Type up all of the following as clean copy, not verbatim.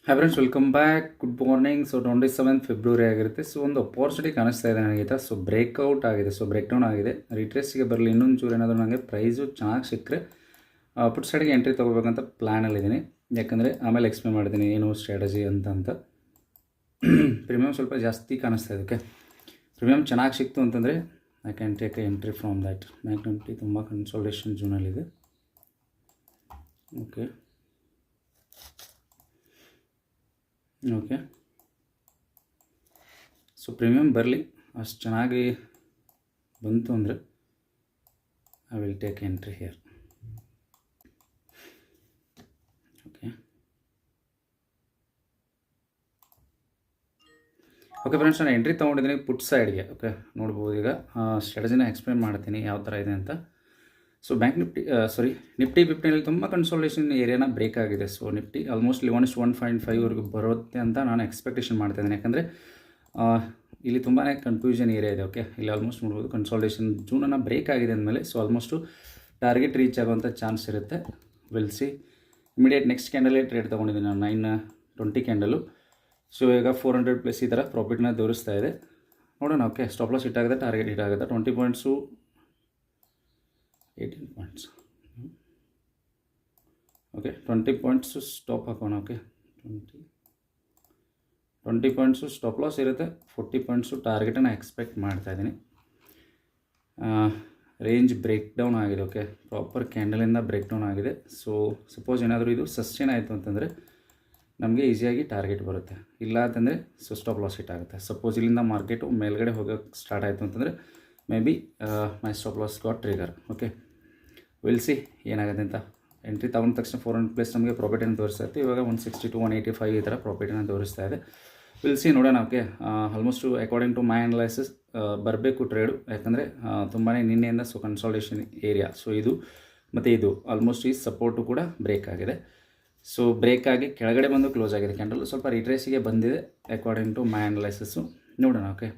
Hi friends, welcome back. Good morning. So 27 February ಆಗಿರುತ್ತೆ. So ಒಂದು opportunity ಕಾಣಿಸ್ತಾ ಇದೆ ನನಗೆ. ಸೊ ಬ್ರೇಕ್ಔಟ್ ಆಗಿದೆ, ಸೊ ಬ್ರೇಕ್ ಡೌನ್ ಆಗಿದೆ. ರಿಟ್ರೇಸ್ಗೆ ಬರಲಿ ಇನ್ನೊಂದು ಚೂರು ಏನಾದರೂ ನನಗೆ ಪ್ರೈಸು ಚೆನ್ನಾಗಿ ಸಿಕ್ಕರೆ ಪುಟ್ ಸೈಡ್ಗೆ ಎಂಟ್ರಿ ತೊಗೋಬೇಕಂತ ಪ್ಲ್ಯಾನಲ್ಲಿದ್ದೀನಿ. ಯಾಕಂದರೆ ಆಮೇಲೆ ಎಕ್ಸ್ಪ್ಲೇನ್ ಮಾಡಿದ್ದೀನಿ ಏನು ಸ್ಟ್ರಾಟಜಿ ಅಂತ. ಪ್ರೀಮಿಯಮ್ ಸ್ವಲ್ಪ ಜಾಸ್ತಿ ಕಾಣಿಸ್ತಾ ಇದೆ. ಓಕೆ, ಪ್ರೀಮಿಯಮ್ ಚೆನ್ನಾಗಿ ಸಿಕ್ತು ಅಂತಂದರೆ I can take a entry from that. Bank nifty ತುಂಬ ಕನ್ಸಾಲಿಡೇಷನ್ ಜೂನಲ್ಲಿದೆ. ಓಕೆ ಓಕೆ ಸೊ ಪ್ರೀಮಿಯಮ್ ಬರಲಿ, ಅಷ್ಟು ಚೆನ್ನಾಗಿ ಬಂತು ಅಂದರೆ I will take entry here. Okay okay friends, ನಾನು ಎಂಟ್ರಿ ತೊಗೊಂಡಿದ್ದೀನಿ ಪುಟ್ ಸೈಡ್ಗೆ. ಓಕೆ, ನೋಡ್ಬೋದು. ಈಗ ಸ್ಟ್ರಾಟಜಿನ ಎಕ್ಸ್ಪ್ಲೇನ್ ಮಾಡ್ತೀನಿ ಯಾವ ಥರ ಇದೆ ಅಂತ. ಸೊ ಬ್ಯಾಂಕ್ ನಿಫ್ಟಿ ನಿಫ್ಟಿ 50ನಲ್ಲಿ ತುಂಬ ಕನ್ಸಾಲಿಡೇಷನ್ ಏರಿಯಾನ ಬ್ರೇಕ್ ಆಗಿದೆ. ಸೊ ನಿಫ್ಟಿ ಆಲ್ಮೋಸ್ಟ್ 1.5 ಬರುತ್ತೆ ಅಂತ ನಾನು ಎಕ್ಸ್ಪೆಕ್ಟೇಷನ್ ಮಾಡ್ತಾಯಿದ್ದೀನಿ. ಯಾಕಂದರೆ ಇಲ್ಲಿ ತುಂಬಾ ಕನ್ಫ್ಯೂಷನ್ ಏರಿಯಾ ಇದೆ. ಓಕೆ, ಇಲ್ಲಿ ಆಲ್ಮೋಸ್ಟ್ ನೋಡ್ಬೋದು ಕನ್ಸಾಲಿಡೇಷನ್ ಜೂನನ್ನು ಬ್ರೇಕ್ ಆಗಿದೆ ಅಂದಮೇಲೆ ಸೊ ಆಲ್ಮೋಸ್ಟು ಟಾರ್ಗೆಟ್ ರೀಚ್ ಆಗುವಂಥ ಚಾನ್ಸ್ ಇರುತ್ತೆ. Will see. ಇಮಿಡಿಯೇಟ್ ನೆಕ್ಸ್ಟ್ ಕ್ಯಾಂಡಲೇ ಟ್ರೇಡ್ ತೊಗೊಂಡಿದ್ದೀನಿ ನಾನು, 920 ಕ್ಯಾಂಡಲು. ಸೊ ಈಗ 400+ ಈ ಥರ ಪ್ರಾಫಿಟ್ನ ತೋರಿಸ್ತಾ ಇದೆ. ನೋಡೋಣ. ಓಕೆ, ಸ್ಟಾಪ್ ಲಾಸ್ ಹಿಟ್ ಆಗುತ್ತೆ, ಟಾರ್ಗೆಟ್ ಹಿಟ್ ಆಗುತ್ತೆ. 20 points 18 points. Okay, 20 points stop ಹಾಕೋಣ. ಓಕೆ, 20 ಪಾಯಿಂಟ್ಸು ಸ್ಟಾಪ್ ಲಾಸ್ ಇರುತ್ತೆ. 40 ಪಾಯಿಂಟ್ಸು ಟಾರ್ಗೆಟನ್ನು ಎಕ್ಸ್ಪೆಕ್ಟ್ ಮಾಡ್ತಾಯಿದ್ದೀನಿ. ರೇಂಜ್ ಬ್ರೇಕ್ ಡೌನ್ ಆಗಿದೆ. ಓಕೆ, ಪ್ರಾಪರ್ ಕ್ಯಾಂಡಲಿಂದ ಬ್ರೇಕ್ ಡೌನ್ ಆಗಿದೆ. ಸೊ ಸಪೋಸ್ ಏನಾದರೂ ಇದು ಸಸ್ಟೇನ್ ಆಯಿತು ಅಂತಂದರೆ ನಮಗೆ ಈಸಿಯಾಗಿ ಟಾರ್ಗೆಟ್ ಬರುತ್ತೆ. ಇಲ್ಲ ಅಂತಂದರೆ ಸೊ ಸ್ಟಾಪ್ ಲಾಸ್ ಹಿಟ್ ಆಗುತ್ತೆ. ಸಪೋಸ್ ಇಲ್ಲಿಂದ ಮಾರ್ಕೆಟು ಮೇಲ್ಗಡೆ ಹೋಗೋಕ್ಕೆ ಸ್ಟಾರ್ಟ್ ಆಯಿತು ಅಂತಂದರೆ may be my stop loss got trigger. Okay, will C ಏನಾಗುತ್ತೆ ಅಂತ. ಎಂಟ್ರಿ ತಗೊಂಡ ತಕ್ಷಣ 400+ ನಮಗೆ ಪ್ರಾಫಿಟನ್ನು ತೋರಿಸ್ತಾ ಇತ್ತು. ಇವಾಗ 160 to 185 ಈ ಥರ ಪ್ರಾಫಿಟನ್ನು ತೋರಿಸ್ತಾ ಇದೆ. ವಿಲ್ ಸಿ, ನೋಡೋಣ. Okay, almost according to my analysis ಬರಬೇಕು ಟ್ರೇಡು. ಯಾಕಂದರೆ ತುಂಬಾ ನಿನ್ನೆಯಿಂದ ಸೊ ಕನ್ಸಾಲಿಡೇಷನ್ ಏರಿಯಾ. ಸೊ ಇದು ಮತ್ತು ಇದು ಆಲ್ಮೋಸ್ಟ್ ಈ ಸಪೋರ್ಟು ಕೂಡ ಬ್ರೇಕ್ ಆಗಿದೆ. ಸೊ ಬ್ರೇಕ್ ಆಗಿ ಕೆಳಗಡೆ ಬಂದು ಕ್ಲೋಸ್ ಆಗಿದೆ. ಕ್ಯಾಂಡಲ್ ಸ್ವಲ್ಪ ರಿಟ್ರೇಸಿಗೆ ಬಂದಿದೆ ಅಕಾರ್ಡಿಂಗ್ ಟು ಮೈ ಅನಲೈಸಿಸ್ಸು. ನೋಡೋಣ. ಓಕೆ,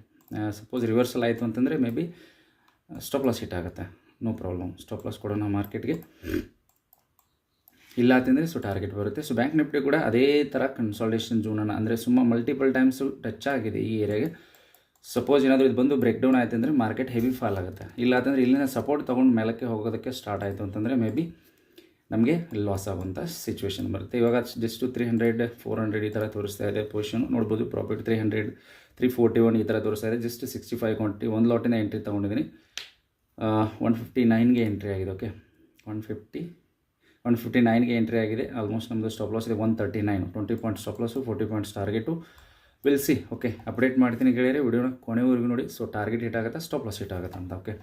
ಸಪೋಸ್ ರಿವರ್ಸಲ್ ಆಯಿತು ಅಂತಂದರೆ may be stop loss hit ಆಗುತ್ತೆ. ನೋ ಪ್ರಾಬ್ಲಮ್, ಸ್ಟಾಪ್ ಲಾಸ್ ಕೊಡೋಣ ಮಾರ್ಕೆಟ್ಗೆ. ಇಲ್ಲ ಅಂತಂದರೆ ಸೊ ಟಾರ್ಗೆಟ್ ಬರುತ್ತೆ. ಸೊ ಬ್ಯಾಂಕ್ ನಿಫ್ಟಿ ಕೂಡ ಅದೇ ಥರ ಕನ್ಸಾಲಿಡೇಷನ್ ಜೂನನ್ನು ಅಂದರೆ ಮಲ್ಟಿಪಲ್ ಟೈಮ್ಸು ಟಚ್ ಆಗಿದೆ ಈ ಏರಿಯಾಗೆ. ಸಪೋಸ್ ಏನಾದರೂ ಇದು ಬಂದು ಬ್ರೇಕ್ ಡೌನ್ ಆಯಿತು ಅಂದರೆ ಮಾರ್ಕೆಟ್ ಹೆವಿ ಫಾಲ್ ಆಗುತ್ತೆ. ಇಲ್ಲ ಅಂತಂದರೆ ಇಲ್ಲಿನ ಸಪೋರ್ಟ್ ತೊಗೊಂಡು ಮೇಲಕ್ಕೆ ಹೋಗೋದಕ್ಕೆ ಸ್ಟಾರ್ಟ್ ಆಯಿತು ಅಂತಂದರೆ ಮೇ ಬಿ ನಮಗೆ ಲಾಸ್ ಆಗುವಂಥ ಸಿಚುವೇಶನ್ ಬರುತ್ತೆ. ಇವಾಗ ಜಸ್ಟು 300 400 ಈ ಥರ ತೋರಿಸ್ತಾ ಇದೆ ಪೊಸಿಷನು. ನೋಡ್ಬೋದು ಪ್ರಾಫಿಟ್ 300 341 ಈ ಥರ ತೋರಿಸ್ತಾ ಇದೆ. ಜಸ್ಟ್ 65 ಕ್ವಾಂಟಿಟಿ ಒಂದು ಲಾಟಿನ ಎಂಟ್ರಿ ತೊಗೊಂಡಿದ್ದೀನಿ. 159ಗೆ ಎಂಟ್ರಿ ಆಗಿದೆ. ಓಕೆ, 159ಗೆ ಎಂಟ್ರಿ ಆಗಿದೆ. ಆಲ್ಮೋಸ್ಟ್ ನಮ್ಮದು ಸ್ಟಾಪ್ ಲಾಸ್ ಇದೆ 139. 20 points stop loss, 40 points target. Will see. Okay, update ಮಾಡ್ತೀನಿ ಗೆಳೆಯರೆ. ವಿಡಿಯೋನ ಕೊನೆವರೆಗೂ ನೋಡಿ. ಸೊ ಟಾರ್ಗೆಟ್ ಹಿಟ್ ಆಗುತ್ತೆ, ಸ್ಟಾಪ್ ಲಾಸ್ ಹಿಟ್ ಆಗುತ್ತೆ ಅಂತ. ಓಕೆ,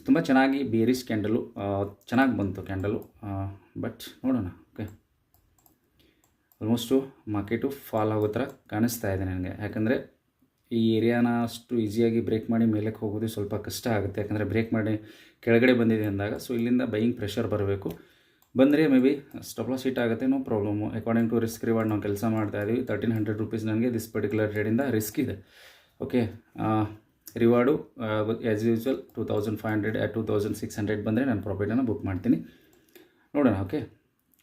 ತುಂಬ ಚೆನ್ನಾಗಿ ಬೇರಿಶ್ ಕ್ಯಾಂಡಲು ಚೆನ್ನಾಗಿ ಬಂತು ಕ್ಯಾಂಡಲು. ಬಟ್ ನೋಡೋಣ. ಓಕೆ, ಆಲ್ಮೋಸ್ಟು ಮಾರ್ಕೆಟು ಫಾಲ್ ಆಗೋ ಥರ ಕಾಣಿಸ್ತಾ ಇದೆ ನನಗೆ. ಯಾಕಂದರೆ ಈ ಏರಿಯಾನ ಅಷ್ಟು ಈಸಿಯಾಗಿ ಬ್ರೇಕ್ ಮಾಡಿ ಮೇಲಕ್ಕೆ ಹೋಗೋದು ಸ್ವಲ್ಪ ಕಷ್ಟ ಆಗುತ್ತೆ. ಯಾಕಂದರೆ ಬ್ರೇಕ್ ಮಾಡಿ ಕೆಳಗಡೆ ಬಂದಿದೆ ಅಂದಾಗ ಸೊ ಇಲ್ಲಿಂದ ಬೈಯಿಂಗ್ ಪ್ರೆಷರ್ ಬರಬೇಕು. ಬಂದರೆ maybe stop loss hit ಆಗುತ್ತೆ. No problem. According to risk reward ನಾವು ಕೆಲಸ ಮಾಡ್ತಾಯಿದ್ದೀವಿ. 1300 ರೂಪೀಸ್ ನನಗೆ ದಿಸ್ ಪರ್ಟಿಕ್ಯುಲರ್ ಟ್ರೇಡಿಂದ ರಿಸ್ಕ್ ಇದೆ. ಓಕೆ, ರಿವಾರ್ಡು ಆ್ಯಸ್ ಯೂಸ್ವಲ್ 2500 2600 ಬಂದರೆ ನಾನು ಪ್ರಾಫಿಟನ್ನು ಬುಕ್ ಮಾಡ್ತೀನಿ. ನೋಡೋಣ. Okay,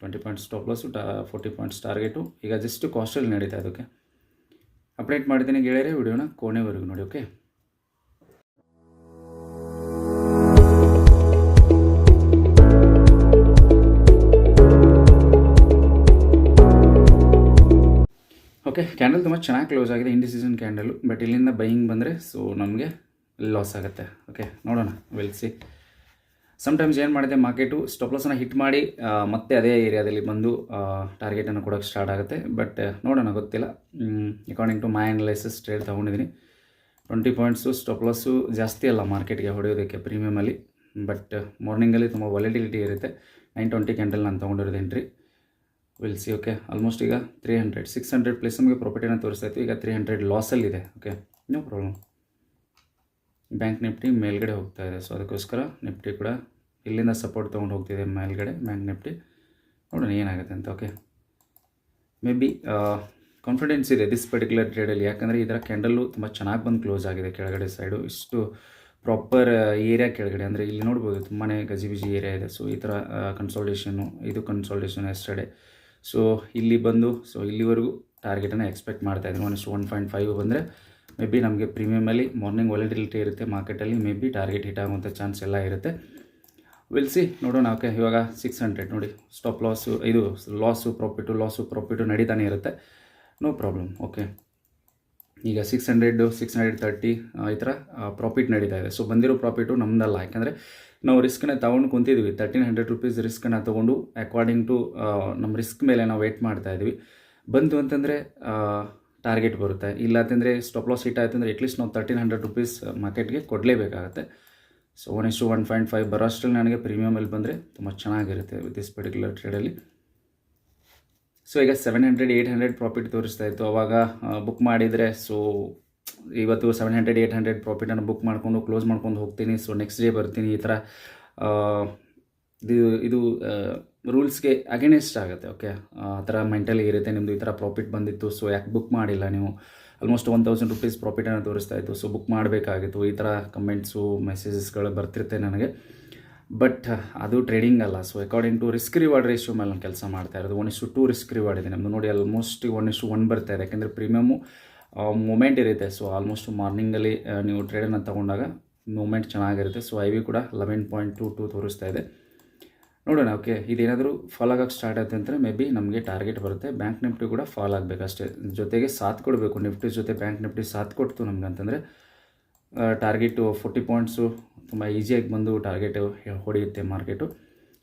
20 points stop loss, 40 points target. ಈಗ ಜಸ್ಟ್ ಕಾಸ್ಟಲ್ಲಿ ನಡೀತಾ ಇದೆ. ಓಕೆ, ಅಪ್ಡೇಟ್ ಮಾಡ್ತೀನಿ ಗೆಳೆಯರೆ. ವಿಡಿಯೋನ ಕೊನೆವರೆಗೂ ನೋಡಿ. ಓಕೆ, ಓಕೆ, ಕ್ಯಾಂಡಲ್ ತುಂಬ ಚೆನ್ನಾಗಿ ಕ್ಲೋಸ್ ಆಗಿದೆ. Indecision candle. ಬಟ್ ಇಲ್ಲಿಂದ ಬೈಯಿಂಗ್ ಬಂದರೆ ಸೊ ನಮಗೆ ಲಾಸ್ ಆಗುತ್ತೆ. ಓಕೆ, ನೋಡೋಣ. Will see. ಸಮ್ಟೈಮ್ಸ್ ಏನು ಮಾಡಿದೆ ಮಾರ್ಕೆಟು ಸ್ಟಾಪ್ ಲಾಸನ್ನು ಹಿಟ್ ಮಾಡಿ ಮತ್ತೆ ಅದೇ ಏರಿಯಾದಲ್ಲಿ ಬಂದು ಟಾರ್ಗೆಟನ್ನು ಕೊಡೋಕ್ಕೆ ಸ್ಟಾರ್ಟ್ ಆಗುತ್ತೆ. ಬಟ್ ನೋಡೋಣ, ಗೊತ್ತಿಲ್ಲ. According to my analysis trade ತೊಗೊಂಡಿದ್ದೀನಿ. 20 ಪಾಯಿಂಟ್ಸು ಸ್ಟಾಪ್ ಲಾಸು ಜಾಸ್ತಿ ಅಲ್ಲ ಮಾರ್ಕೆಟ್ಗೆ ಹೊಡೆಯೋದಕ್ಕೆ ಪ್ರೀಮಿಯಮಲ್ಲಿ. ಬಟ್ ಮಾರ್ನಿಂಗಲ್ಲಿ ತುಂಬ ವಾಲಿಟಿಲಿಟಿ ಇರುತ್ತೆ. 920 ಕ್ಯಾಂಡಲ್ ನಾನು ತೊಗೊಂಡಿರೋದು entry. Will see. Okay, almost ಈಗ 300 600+ ನಮಗೆ ಪ್ರಾಫಿಟನ್ನು ತೋರಿಸ್ತಾ ಇತ್ತು. ಈಗ 300 ಲಾಸಲ್ಲಿದೆ. Okay, no problem. Bank nifty ಮೇಲ್ಗಡೆ ಹೋಗ್ತಾ ಇದೆ. ಸೊ ಅದಕ್ಕೋಸ್ಕರ ನಿಫ್ಟಿ ಕೂಡ ಇಲ್ಲಿಂದ ಸಪೋರ್ಟ್ ತೊಗೊಂಡು ಹೋಗ್ತಿದೆ ಮೇಲ್ಗಡೆ ಬ್ಯಾಂಕ್ ನಿಫ್ಟಿ. ನೋಡೋಣ ಏನಾಗುತ್ತೆ ಅಂತ. ಓಕೆ, ಮೇ ಬಿ ಕಾನ್ಫಿಡೆನ್ಸ್ ಇದೆ ದಿಸ್ ಪರ್ಟಿಕ್ಯುಲರ್ ಟ್ರೇಡಲ್ಲಿ. ಯಾಕಂದರೆ ಈ ಥರ ಕ್ಯಾಂಡಲ್ಲು ತುಂಬ ಚೆನ್ನಾಗಿ ಬಂದು ಕ್ಲೋಸ್ ಆಗಿದೆ ಕೆಳಗಡೆ ಸೈಡು. ಇಷ್ಟು ಪ್ರಾಪರ್ ಏರಿಯಾ ಕೆಳಗಡೆ ಅಂದರೆ ಇಲ್ಲಿ ನೋಡ್ಬೋದು ತುಂಬಾ ಗಜಿಬಿಜಿ ಏರಿಯಾ ಇದೆ. ಸೊ ಈ ಥರ ಕನ್ಸಾಲಿಡೇಷನ್ನು, ಇದು ಕನ್ಸಾಲಿಡೇಷನ್ ಎಸ್ಟರ್ಡೇ. ಸೊ ಇಲ್ಲಿ ಬಂದು ಸೊ ಇಲ್ಲಿವರೆಗೂ ಟಾರ್ಗೆಟನ್ನು ಎಕ್ಸ್ಪೆಕ್ಟ್ ಮಾಡ್ತಾ ಇದ್ದೀನಿ. 1:1.5 ಬಂದರೆ ಮೇ ಬಿ ನಮಗೆ ಪ್ರೀಮಿಯಮಲ್ಲಿ ಮಾರ್ನಿಂಗ್ ವಾಲಿಟಿಲಿಟಿ ಇರುತ್ತೆ ಮಾರ್ಕೆಟಲ್ಲಿ, ಮೇ ಬಿ ಟಾರ್ಗೆಟ್ ಹಿಟ್ ಆಗುವಂಥ ಚಾನ್ಸ್ ಎಲ್ಲ ಇರುತ್ತೆ. ವಿಲ್ ಸಿ, ನೋಡೋಣ. ಓಕೆ, ಇವಾಗ 600 ನೋಡಿ, ಸ್ಟಾಪ್ ಲಾಸು, ಇದು ಲಾಸು ಪ್ರಾಫಿಟು ನಡೀತಾನೆ ಇರುತ್ತೆ, ನೋ ಪ್ರಾಬ್ಲಮ್. ಓಕೆ, ಈಗ 600 630 ಈ ಥರ ಪ್ರಾಫಿಟ್ ನಡೀತಾ ಇದೆ. ಸೊ ಬಂದಿರೋ ಪ್ರಾಫಿಟು ನಮ್ಮದಲ್ಲ, ಯಾಕಂದರೆ ನಾವು ರಿಸ್ಕನ್ನ ತೊಗೊಂಡು ಕುಂತಿದ್ವಿ. 1300 rupees ರಿಸ್ಕನ್ನು ತೊಗೊಂಡು ಅಕಾರ್ಡಿಂಗ್ ಟು ನಮ್ಮ ರಿಸ್ಕ್ ಮೇಲೆ ನಾವು ವೇಟ್ ಮಾಡ್ತಾ ಇದ್ವಿ. ಬಂತು ಅಂತಂದರೆ ಟಾರ್ಗೆಟ್ ಬರುತ್ತೆ, ಇಲ್ಲ ಅಂತಂದರೆ ಸ್ಟಾಪ್ ಲಾಸ್ ಹಿಟ್ ಆಯಿತು ಅಂದರೆ ಅಟ್ಲೀಸ್ಟ್ ನಾವು 1300 rupees ಮಾರ್ಕೆಟ್ಗೆ ಕೊಡಲೇಬೇಕಾಗತ್ತೆ. ಸೊ 1:1.5 ಬರೋ ಅಷ್ಟರಲ್ಲಿ ನನಗೆ ಪ್ರೀಮಿಯಮಲ್ಲಿ ಬಂದರೆ ತುಂಬ ಚೆನ್ನಾಗಿರುತ್ತೆ ವಿತ್ ದಿಸ್ ಪರ್ಟಿಕ್ಯುಲರ್ ಟ್ರೇಡಲ್ಲಿ. ಸೊ ಈಗ 700-800 ಪ್ರಾಫಿಟ್ ತೋರಿಸ್ತಾ ಇತ್ತು ಅವಾಗ ಬುಕ್ ಮಾಡಿದರೆ. ಸೊ ಇವತ್ತು 700-800 ಪ್ರಾಫಿಟನ್ನು ಬುಕ್ ಮಾಡಿಕೊಂಡು ಕ್ಲೋಸ್ ಮಾಡ್ಕೊಂಡು ಹೋಗ್ತೀನಿ. ಸೊ ನೆಕ್ಸ್ಟ್ ಡೇ ಬರ್ತೀನಿ. ಈ ಥರ ಇದು ರೂಲ್ಸ್ಗೆ ಅಗೇನೆಸ್ಟ್ ಆಗುತ್ತೆ. ಓಕೆ, ಆ ಥರ ಮೆಂಟಲಿ ಇರುತ್ತೆ ನಿಮ್ಮದು. ಈ ಥರ ಪ್ರಾಫಿಟ್ ಬಂದಿತ್ತು, ಸೊ ಯಾಕೆ ಬುಕ್ ಮಾಡಿಲ್ಲ ನೀವು? ಆಲ್ಮೋಸ್ಟ್ 1000 rupees ಪ್ರಾಫಿಟನ್ನು ತೋರಿಸ್ತಾ ಇತ್ತು, ಸೊ ಬುಕ್ ಮಾಡಬೇಕಾಗಿತ್ತು. ಈ ಥರ ಕಮೆಂಟ್ಸು ಮೆಸೇಜಸ್ಗಳು ಬರ್ತಿರುತ್ತೆ ನನಗೆ. ಬಟ್ ಅದು ಟ್ರೇಡಿಂಗ್ ಅಲ್ಲ. So according to risk reward ratio ಮೇಲೆ ನಾನು ಕೆಲಸ ಮಾಡ್ತಾ ಇರೋದು. 1:2 ರಿಸ್ಕ್ ರಿವಾರ್ಡ್ ಇದೆ ನಮ್ಮದು. ನೋಡಿ, ಆಲ್ಮೋಸ್ಟ್ 1:1 ಬರ್ತಾ ಇದೆ, ಯಾಕೆಂದರೆ ಪ್ರೀಮಿಯಮು ಮೂಮೆಂಟ್ ಇರುತ್ತೆ. ಸೊ ಆಲ್ಮೋಸ್ಟ್ ಮಾರ್ನಿಂಗಲ್ಲಿ ನೀವು ಟ್ರೇಡನ್ನು ತೊಗೊಂಡಾಗ ಮೂಮೆಂಟ್ ಚೆನ್ನಾಗಿರುತ್ತೆ. ಸೊ ಐ ವಿ ಕೂಡ 11.22 ತೋರಿಸ್ತಾ ಇದೆ. ನೋಡೋಣ. ಓಕೆ, ಇದೇನಾದರೂ ಫಾಲ್ ಆಗೋಕ್ಕೆ ಸ್ಟಾರ್ಟ್ ಆಗುತ್ತೆ ಅಂದರೆ ಮೇ ಬಿ ನಮಗೆ ಟಾರ್ಗೆಟ್ ಬರುತ್ತೆ. ಬ್ಯಾಂಕ್ ನಿಫ್ಟಿ ಕೂಡ ಫಾಲ್ ಆಗಬೇಕಷ್ಟೇ, ಜೊತೆಗೆ ಸಾಥ್ ಕೊಡಬೇಕು. ನಿಫ್ಟಿ ಜೊತೆ ಬ್ಯಾಂಕ್ ನಿಫ್ಟಿ ಸಾಥ್ ಕೊಡ್ತು ನಮ್ಗೆ ಅಂತಂದರೆ ಟಾರ್ಗೆಟು 40 ಪಾಯಿಂಟ್ಸು ತುಂಬ ಈಸಿಯಾಗಿ ಬಂದು ಟಾರ್ಗೆಟು ಹೊಡೆಯುತ್ತೆ ಮಾರ್ಕೆಟು.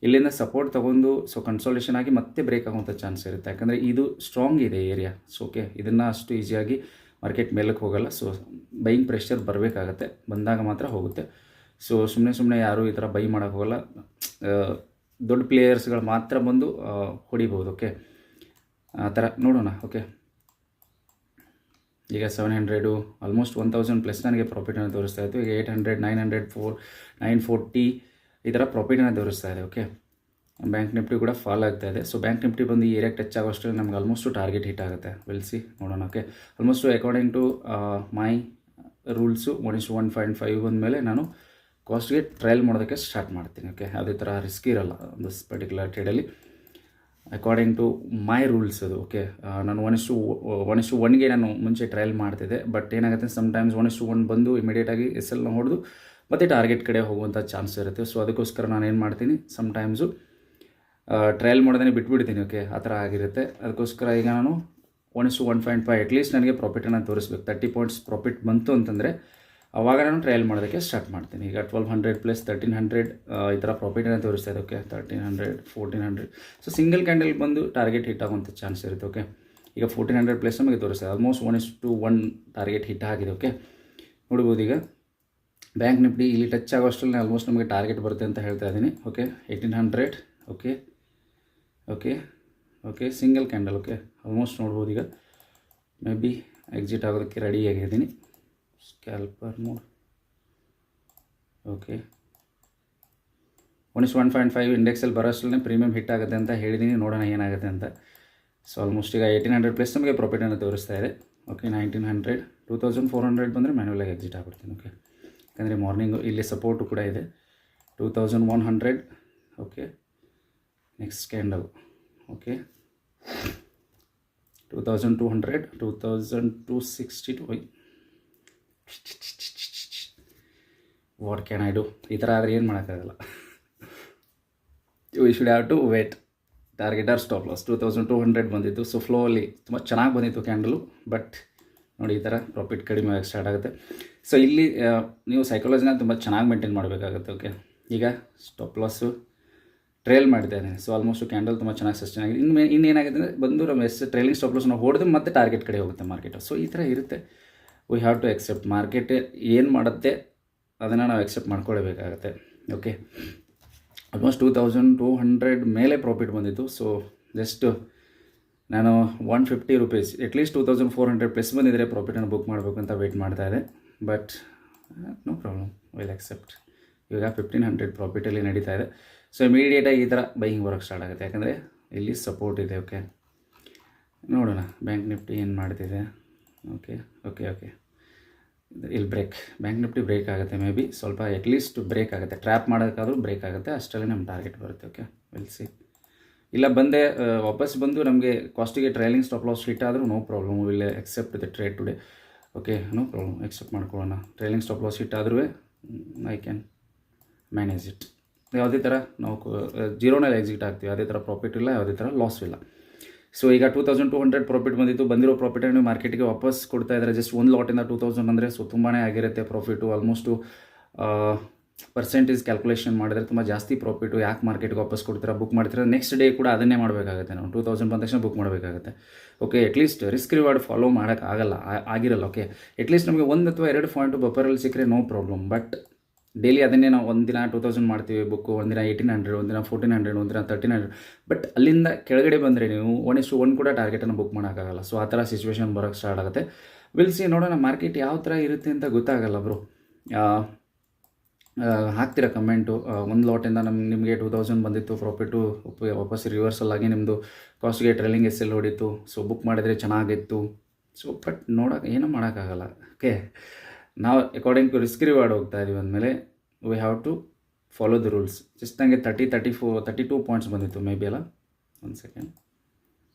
ಇಲ್ಲಿಂದ ಸಪೋರ್ಟ್ ತೊಗೊಂಡು ಸೊ ಕನ್ಸಾಲ್ಟೇಷನ್ ಆಗಿ ಮತ್ತೆ ಬ್ರೇಕ್ ಆಗುವಂಥ ಚಾನ್ಸ್ ಇರುತ್ತೆ, ಯಾಕಂದರೆ ಇದು ಸ್ಟ್ರಾಂಗ್ ಇದೆ ಏರಿಯಾ. ಸೊ ಓಕೆ, ಇದನ್ನು ಅಷ್ಟು ಈಸಿಯಾಗಿ ಮಾರ್ಕೆಟ್ ಮೇಲಕ್ಕೆ ಹೋಗಲ್ಲ. ಸೊ ಬೈಯಿಂಗ್ ಪ್ರೆಷರ್ ಬರಬೇಕಾಗತ್ತೆ, ಬಂದಾಗ ಮಾತ್ರ ಹೋಗುತ್ತೆ. ಸೊ ಸುಮ್ಮನೆ ಯಾರೂ ಈ ಥರ ಬೈ ಮಾಡೋಕ್ಕೆ ಹೋಗಲ್ಲ. ದೊಡ್ಡ ಪ್ಲೇಯರ್ಸ್ಗಳು ಮಾತ್ರ ಬಂದು ಹೊಡಿಬೋದು. ಓಕೆ, ಆ ಥರ ನೋಡೋಣ. ಓಕೆ, ಈಗ 700 ಆಲ್ಮೋಸ್ಟ್ 1000 ಪ್ಲಸ್ ನನಗೆ ಪ್ರಾಫಿಟನ್ನು ತೋರಿಸ್ತಾ ಇತ್ತು. ಈಗ 800 900 940 ಈ ಥರ ಪ್ರಾಫಿಟನ್ನು ತೋರಿಸ್ತಾ ಇದೆ. ಓಕೆ, ಬ್ಯಾಂಕ್ ನಿಫ್ಟಿ ಕೂಡ ಫಾಲ್ ಆಗ್ತಾ ಇದೆ. ಸೊ ಬ್ಯಾಂಕ್ ನಿಫ್ಟಿ ಬಂದು ಈ ಏರಿಯಾಗೆ ಟಚ್ ಆಗೋಷ್ಟು ನಮ್ಗೆ ಆಲ್ಮೋಸ್ಟ್ ಟಾರ್ಗೆಟ್ ಹಿಟ್ ಆಗುತ್ತೆ. ವಿಲ್ಸಿ, ನೋಡೋಣ. Okay, almost according to my rules 1:1.5 ಬಂದಮೇಲೆ ನಾನು ಕಾಸ್ಟ್ಗೆ ಟ್ರಯಲ್ ಮಾಡೋದಕ್ಕೆ ಸ್ಟಾರ್ಟ್ ಮಾಡ್ತೀನಿ. ಓಕೆ, ಯಾವುದೇ ಥರ ರಿಸ್ಕ್ ಇರಲ್ಲ ಒಂದು ಪರ್ಟಿಕ್ಯುಲರ್ ಟ್ರೇಡಲ್ಲಿ, ಅಕಾರ್ಡಿಂಗ್ ಟು ಮೈ ರೂಲ್ಸ್ ಅದು. ಓಕೆ, ನಾನು 1:1ಗೆ ನಾನು ಮುಂಚೆ ಟ್ರಯಲ್ ಮಾಡ್ತಿದ್ದೆ. ಬಟ್ ಏನಾಗುತ್ತೆ, ಸಮ್ಟೈಮ್ಸ್ 1:1 ಬಂದು ಇಮಿಡಿಯೇಟಾಗಿ SL ಹೊಡೆದು ಮತ್ತು ಟಾರ್ಗೆಟ್ ಕಡೆ ಹೋಗುವಂಥ ಚಾನ್ಸ್ ಇರುತ್ತೆ. ಸೊ ಅದಕ್ಕೋಸ್ಕರ ನಾನು ಏನು ಮಾಡ್ತೀನಿ, ಸಮ್ಟೈಮ್ಸು ಟ್ರಯಲ್ ಮಾಡೋದೇ ಬಿಟ್ಬಿಡ್ತೀನಿ. ಓಕೆ, ಆ ಥರ ಆಗಿರುತ್ತೆ. ಅದಕ್ಕೋಸ್ಕರ ಈಗ ನಾನು 1:1.5 ಅಟ್ಲೀಸ್ಟ್ ನನಗೆ ಪ್ರಾಫಿಟನ್ನು ತೋರಿಸ್ಬೇಕು. 30 ಪಾಯಿಂಟ್ಸ್ ಪ್ರಾಫಿಟ್ ಬಂತು ಅಂತಂದರೆ ಆವಾಗ ನಾನು ಟ್ರಯಲ್ ಮಾಡೋದಕ್ಕೆ ಸ್ಟಾರ್ಟ್ ಮಾಡ್ತೀನಿ. ಈಗ 1200 ಪ್ಲಸ್ 1300 ಈ ಥರ ಪ್ರಾಫಿಟನ್ನು ತೋರಿಸ್ತಾ ಇದೆ. ಓಕೆ, 1300 1400. ಸೊ ಸಿಂಗಲ್ ಕ್ಯಾಂಡಲ್ ಬಂದು ಟಾರ್ಗೆಟ್ ಹಿಟ್ ಆಗುವಂಥ ಚಾನ್ಸ್ ಇರುತ್ತೆ. ಓಕೆ, ಈಗ 1400 ಪ್ಲಸ್ ನಮಗೆ ತೋರಿಸ್ತಾ ಇದೆ. ಆಲ್ಮೋಸ್ಟ್ 1:1 ಟಾರ್ಗೆಟ್ ಹಿಟ್ ಆಗಿದೆ. ಓಕೆ, ನೋಡ್ಬೋದು. ಈಗ ಬ್ಯಾಂಕ್ ನಿಫ್ಟಿ ಇಲ್ಲಿ ಟಚ್ ಆಗೋಷ್ಟರಲ್ಲಿ ಆಲ್ಮೋಸ್ಟ್ ನಮಗೆ ಟಾರ್ಗೆಟ್ ಬರುತ್ತೆ ಅಂತ ಹೇಳ್ತಾ ಇದ್ದೀನಿ. Okay, 1800. Okay okay okay single candle. Okay, almost ನೋಡ್ಬೋದು. ಈಗ ಮೇ ಬಿ ಎಕ್ಸಿಟ್ ಆಗೋದಕ್ಕೆ ರೆಡಿಯಾಗಿದ್ದೀನಿ. ಸ್ಕ್ಯಾಲ್ಪರ್ ಮೋಡ್. ಓಕೆ, 1:1.5 ಇಂಡೆಕ್ಸಲ್ಲಿ ಬರೋಷ್ಟಲ್ಲೇ ಪ್ರೀಮಿಯಮ್ ಹಿಟ್ ಆಗುತ್ತೆ ಅಂತ ಹೇಳಿದ್ದೀನಿ. ನೋಡೋಣ ಏನಾಗುತ್ತೆ ಅಂತ. ಸೊ ಆಲ್ಮೋಸ್ಟ್ ಈಗ 1800 ಪ್ಲಸ್ ನಮಗೆ ಪ್ರಾಫಿಟನ್ನು ತೋರಿಸ್ತಾ ಇದೆ. ಓಕೆ, 1900 2400 ಬಂದರೆ ಮ್ಯಾನ್ಯುವಲಾಗಿ ಎಕ್ಸಿಟ್ ಆಗ್ಬಿಡ್ತೀನಿ. ಓಕೆ, ಯಾಕಂದರೆ ಮಾರ್ನಿಂಗು ಇಲ್ಲಿ ಸಪೋರ್ಟು ಕೂಡ ಇದೆ. 2100. Okay, next candle. Okay, 2200 2262. What can I do? ಈ ಥರ ಆದರೆ ಏನು ಮಾಡೋಕ್ಕಾಗಲ್ಲ. We should have to wait. Target or stop loss 2200 ಬಂದಿತ್ತು. ಸೊ ಫ್ಲೋಲ್ಲಿ ತುಂಬ ಚೆನ್ನಾಗಿ ಬಂದಿತ್ತು ಕ್ಯಾಂಡಲು. ಬಟ್ ನೋಡಿ, ಈ ಥರ ಪ್ರಾಫಿಟ್ ಕಡಿಮೆ ಆಗಿ ಸ್ಟಾರ್ಟ್ ಆಗುತ್ತೆ. ಸೊ ಇಲ್ಲಿ ನೀವು ಸೈಕಾಲಜಿನ ತುಂಬ ಚೆನ್ನಾಗಿ ಮೇಂಟೈನ್ ಮಾಡಬೇಕಾಗುತ್ತೆ. ಓಕೆ, ಈಗ ಸ್ಟಾಪ್ ಲಾಸು ಟ್ರೇಲ್ ಮಾಡ್ತಾ ಇದ್ದೀನಿ. ಸೊ ಆಲ್ಮೋಸ್ಟ್ ಕ್ಯಾಂಡಲ್ ತುಂಬ ಚೆನ್ನಾಗಿ ಸಸ್ಟೈನ್ ಆಗಿದೆ. ಇನ್ನೇನಾಗಿದೆ ಅಂದರೆ ಬಂದು ನಮ್ಮ ಟ್ರೇಲಿಂಗ್ ಸ್ಟಾಪ್ ಲಾಸ್ನ ಹೊಡೆದು ಮತ್ತೆ ಟಾರ್ಗೆಟ್ ಕಡೆ ಹೋಗುತ್ತೆ ಮಾರ್ಕೆಟು. ಸೊ ಈ ಥರ ಇರುತ್ತೆ. We have to accept. Market ಏನು ಮಾಡುತ್ತೆ ಅದನ್ನು ನಾವು ಎಕ್ಸೆಪ್ಟ್ ಮಾಡ್ಕೊಳ್ಳೇಬೇಕಾಗತ್ತೆ. ಓಕೆ, ಆಲ್ಮೋಸ್ಟ್ 2200 ಮೇಲೆ ಪ್ರಾಫಿಟ್ ಬಂದಿತ್ತು. ಸೊ ಜಸ್ಟ್ ನಾನು 150 ರೂಪೀಸ್ ಅಟ್ಲೀಸ್ಟ್ 2400 ಪ್ಲಸ್ ಬಂದಿದ್ದರೆ ಪ್ರಾಫಿಟನ್ನು ಬುಕ್ ಮಾಡಬೇಕು ಅಂತ ವೆಯ್ಟ್ ಮಾಡ್ತಾ ಇದೆ. But no problem, will accept. ಇವಾಗ 1500 ಪ್ರಾಫಿಟಲ್ಲಿ ನಡೀತಾ ಇದೆ. ಸೊ ಇಮಿಡಿಯೇಟಾಗಿ ಈ ಥರ ಬೈಯಿಂಗ್ ಬರೋಕ್ಕೆ ಸ್ಟಾರ್ಟ್ ಆಗುತ್ತೆ, ಯಾಕಂದರೆ ಇಲ್ಲಿ ಸಪೋರ್ಟ್ ಇದೆ. ಓಕೆ, ನೋಡೋಣ ಬ್ಯಾಂಕ್ ನಿಫ್ಟಿ ಏನು ಮಾಡ್ತಿದೆ. ಓಕೆ ಓಕೆ ಓಕೆ ಇಲ್ಲಿ ಬ್ಯಾಂಕ್ ನಿಫ್ಟಿ ಬ್ರೇಕ್ ಆಗುತ್ತೆ. ಮೇ ಬಿ ಸ್ವಲ್ಪ ಅಟ್ಲೀಸ್ಟ್ ಬ್ರೇಕ್ ಆಗುತ್ತೆ. ಟ್ರ್ಯಾಪ್ ಮಾಡೋಕ್ಕಾದ್ರೂ ಬ್ರೇಕ್ ಆಗುತ್ತೆ. ಅಷ್ಟರಲ್ಲಿ ನಮ್ಮ ಟಾರ್ಗೆಟ್ ಬರುತ್ತೆ. Okay, will see. ಇಲ್ಲ ಬಂದೆ ವಾಪಸ್ ಬಂದು ನಮಗೆ ಕಾಸ್ಟಿಗೆ ಟ್ರೈಲಿಂಗ್ ಸ್ಟಾಪ್ ಲಾಸ್ ಹಿಟ್ ಆದರೂ no problem, will accept the trade today. Okay, no problem, accept ಮಾಡ್ಕೊಳ್ಳೋಣ. ಟ್ರೈಲಿಂಗ್ ಸ್ಟಾಪ್ ಲಾಸ್ ಹಿಟ್ ಆದ್ರೂ ಐ ಕ್ಯಾನ್ ಮ್ಯಾನೇಜ್ ಇಟ್. ಯಾವುದೇ ಥರ ನಾವು ಜೀರೋನಲ್ಲಿ ಎಕ್ಸಿಟ್ ಆಗ್ತೀವಿ, ಯಾವುದೇ ಥರ ಪ್ರಾಫಿಟ್ ಇಲ್ಲ, ಯಾವುದೇ ಥರ ಲಾಸ್ ಇಲ್ಲ. ಸೊ ಈಗ 2200 ಪ್ರಾಫಿಟ್ ಬಂದಿತ್ತು, ಬಂದಿರೋ ಪ್ರಾಫಿಟನ್ನು ನೀವು ಮಾರ್ಕೆಟಿಗೆ ವಾಪಸ್ ಕೊಡ್ತಾ ಇದ್ದಾರೆ. ಜಸ್ಟ್ ಒಂದು ಲಾಟಿಂದ 2000 ಅಂದರೆ ಸೊ ತುಂಬಾ ಆಗಿರುತ್ತೆ ಪ್ರಾಫಿಟು. ಆಲ್ಮೋಸ್ಟು ಪರ್ಸೆಂಟೇಜ್ ಕ್ಯಾಲ್ಕುಲೇಷನ್ ಮಾಡಿದ್ರೆ ತುಂಬ ಜಾಸ್ತಿ ಪ್ರಾಫಿಟು. ಯಾಕೆ ಮಾರ್ಕೆಟ್ಗೆ ವಾಪಸ್ ಕೊಡ್ತೀರಾ, ಬುಕ್ ಮಾಡ್ತೀರಾ, ನೆಕ್ಸ್ಟ್ ಡೇ ಕೂಡ ಅದನ್ನೇ ಮಾಡಬೇಕಾಗುತ್ತೆ. ನಾವು 2000 ಬಂದ ತಕ್ಷಣ ಬುಕ್ ಮಾಡಬೇಕಾಗುತ್ತೆ. Okay, at least risk reward follow ಮಾಡೋಕ್ಕಾಗಲ್ಲ, ಆಗಿರಲ್ಲ. ಓಕೆ, ಅಟ್ಲೀಸ್ಟ್ ನಮಗೆ 1 ಅಥವಾ 2 ಪಾಯಿಂಟು ಬಫರಲ್ಲಿ ಸಿಕ್ಕರೆ ನೋ ಪ್ರಾಬ್ಲಮ್. ಬಟ್ ಡೈಲಿ ಅದನ್ನೇ ನಾವು ಒಂದಿನ 2000 ಮಾಡ್ತೀವಿ ಬುಕ್ಕು, ಒಂದಿನ 1800, ಒಂದಿನ 1400, ಒಂದಿನ 1300. ಬಟ್ ಅಲ್ಲಿಂದ ಕೆಳಗಡೆ ಬಂದರೆ ನೀವು 1:1 ಕೂಡ ಟಾರ್ಗೆಟನ್ನು ಬುಕ್ ಮಾಡೋಕ್ಕಾಗಲ್ಲ. ಸೊ ಆ ಥರ ಸಿಚುವೇಶನ್ ಬರೋಕ್ಕೆ ಸ್ಟಾರ್ಟ್ ಆಗುತ್ತೆ. ವಿಲ್ಸಿ ನೋಡೋಣ, ಮಾರ್ಕೆಟ್ ಯಾವ ಥರ ಇರುತ್ತೆ ಅಂತ ಗೊತ್ತಾಗಲ್ಲ ಬ್ರೋ. ಹಾಕ್ತೀರಾ ಕಮೆಂಟು. ಒಂದು ಲಾಟಿಂದ ನಿಮಗೆ 2000 ಬಂದಿತ್ತು ಪ್ರಾಫಿಟು, ವಾಪಸ್ ರಿವರ್ಸಲ್ ಆಗಿ ನಿಮ್ಮದು ಕಾಸ್ಟ್ಗೆ ಟ್ರೈಲಿಂಗ್ SL ಹೊಡಿತು. ಸೊ ಬುಕ್ ಮಾಡಿದರೆ ಚೆನ್ನಾಗಿತ್ತು. ಸೊ ಬಟ್ ಏನೂ ಮಾಡೋಕ್ಕಾಗಲ್ಲ. ಓಕೆ, ನಾವು ಅಕಾರ್ಡಿಂಗ್ ಟು ರಿಸ್ಕ್ ರಿವಾರ್ಡ್ ಹೋಗ್ತಾ ಇದ್ದೀವಿ ಅಂದಮೇಲೆ we have to follow the rules. Just ನನಗೆ 32 ಪಾಯಿಂಟ್ಸ್ ಬಂದಿತ್ತು ಮೇ ಬಿ, ಅಲ್ಲ, 1 ಸೆಕೆಂಡ್.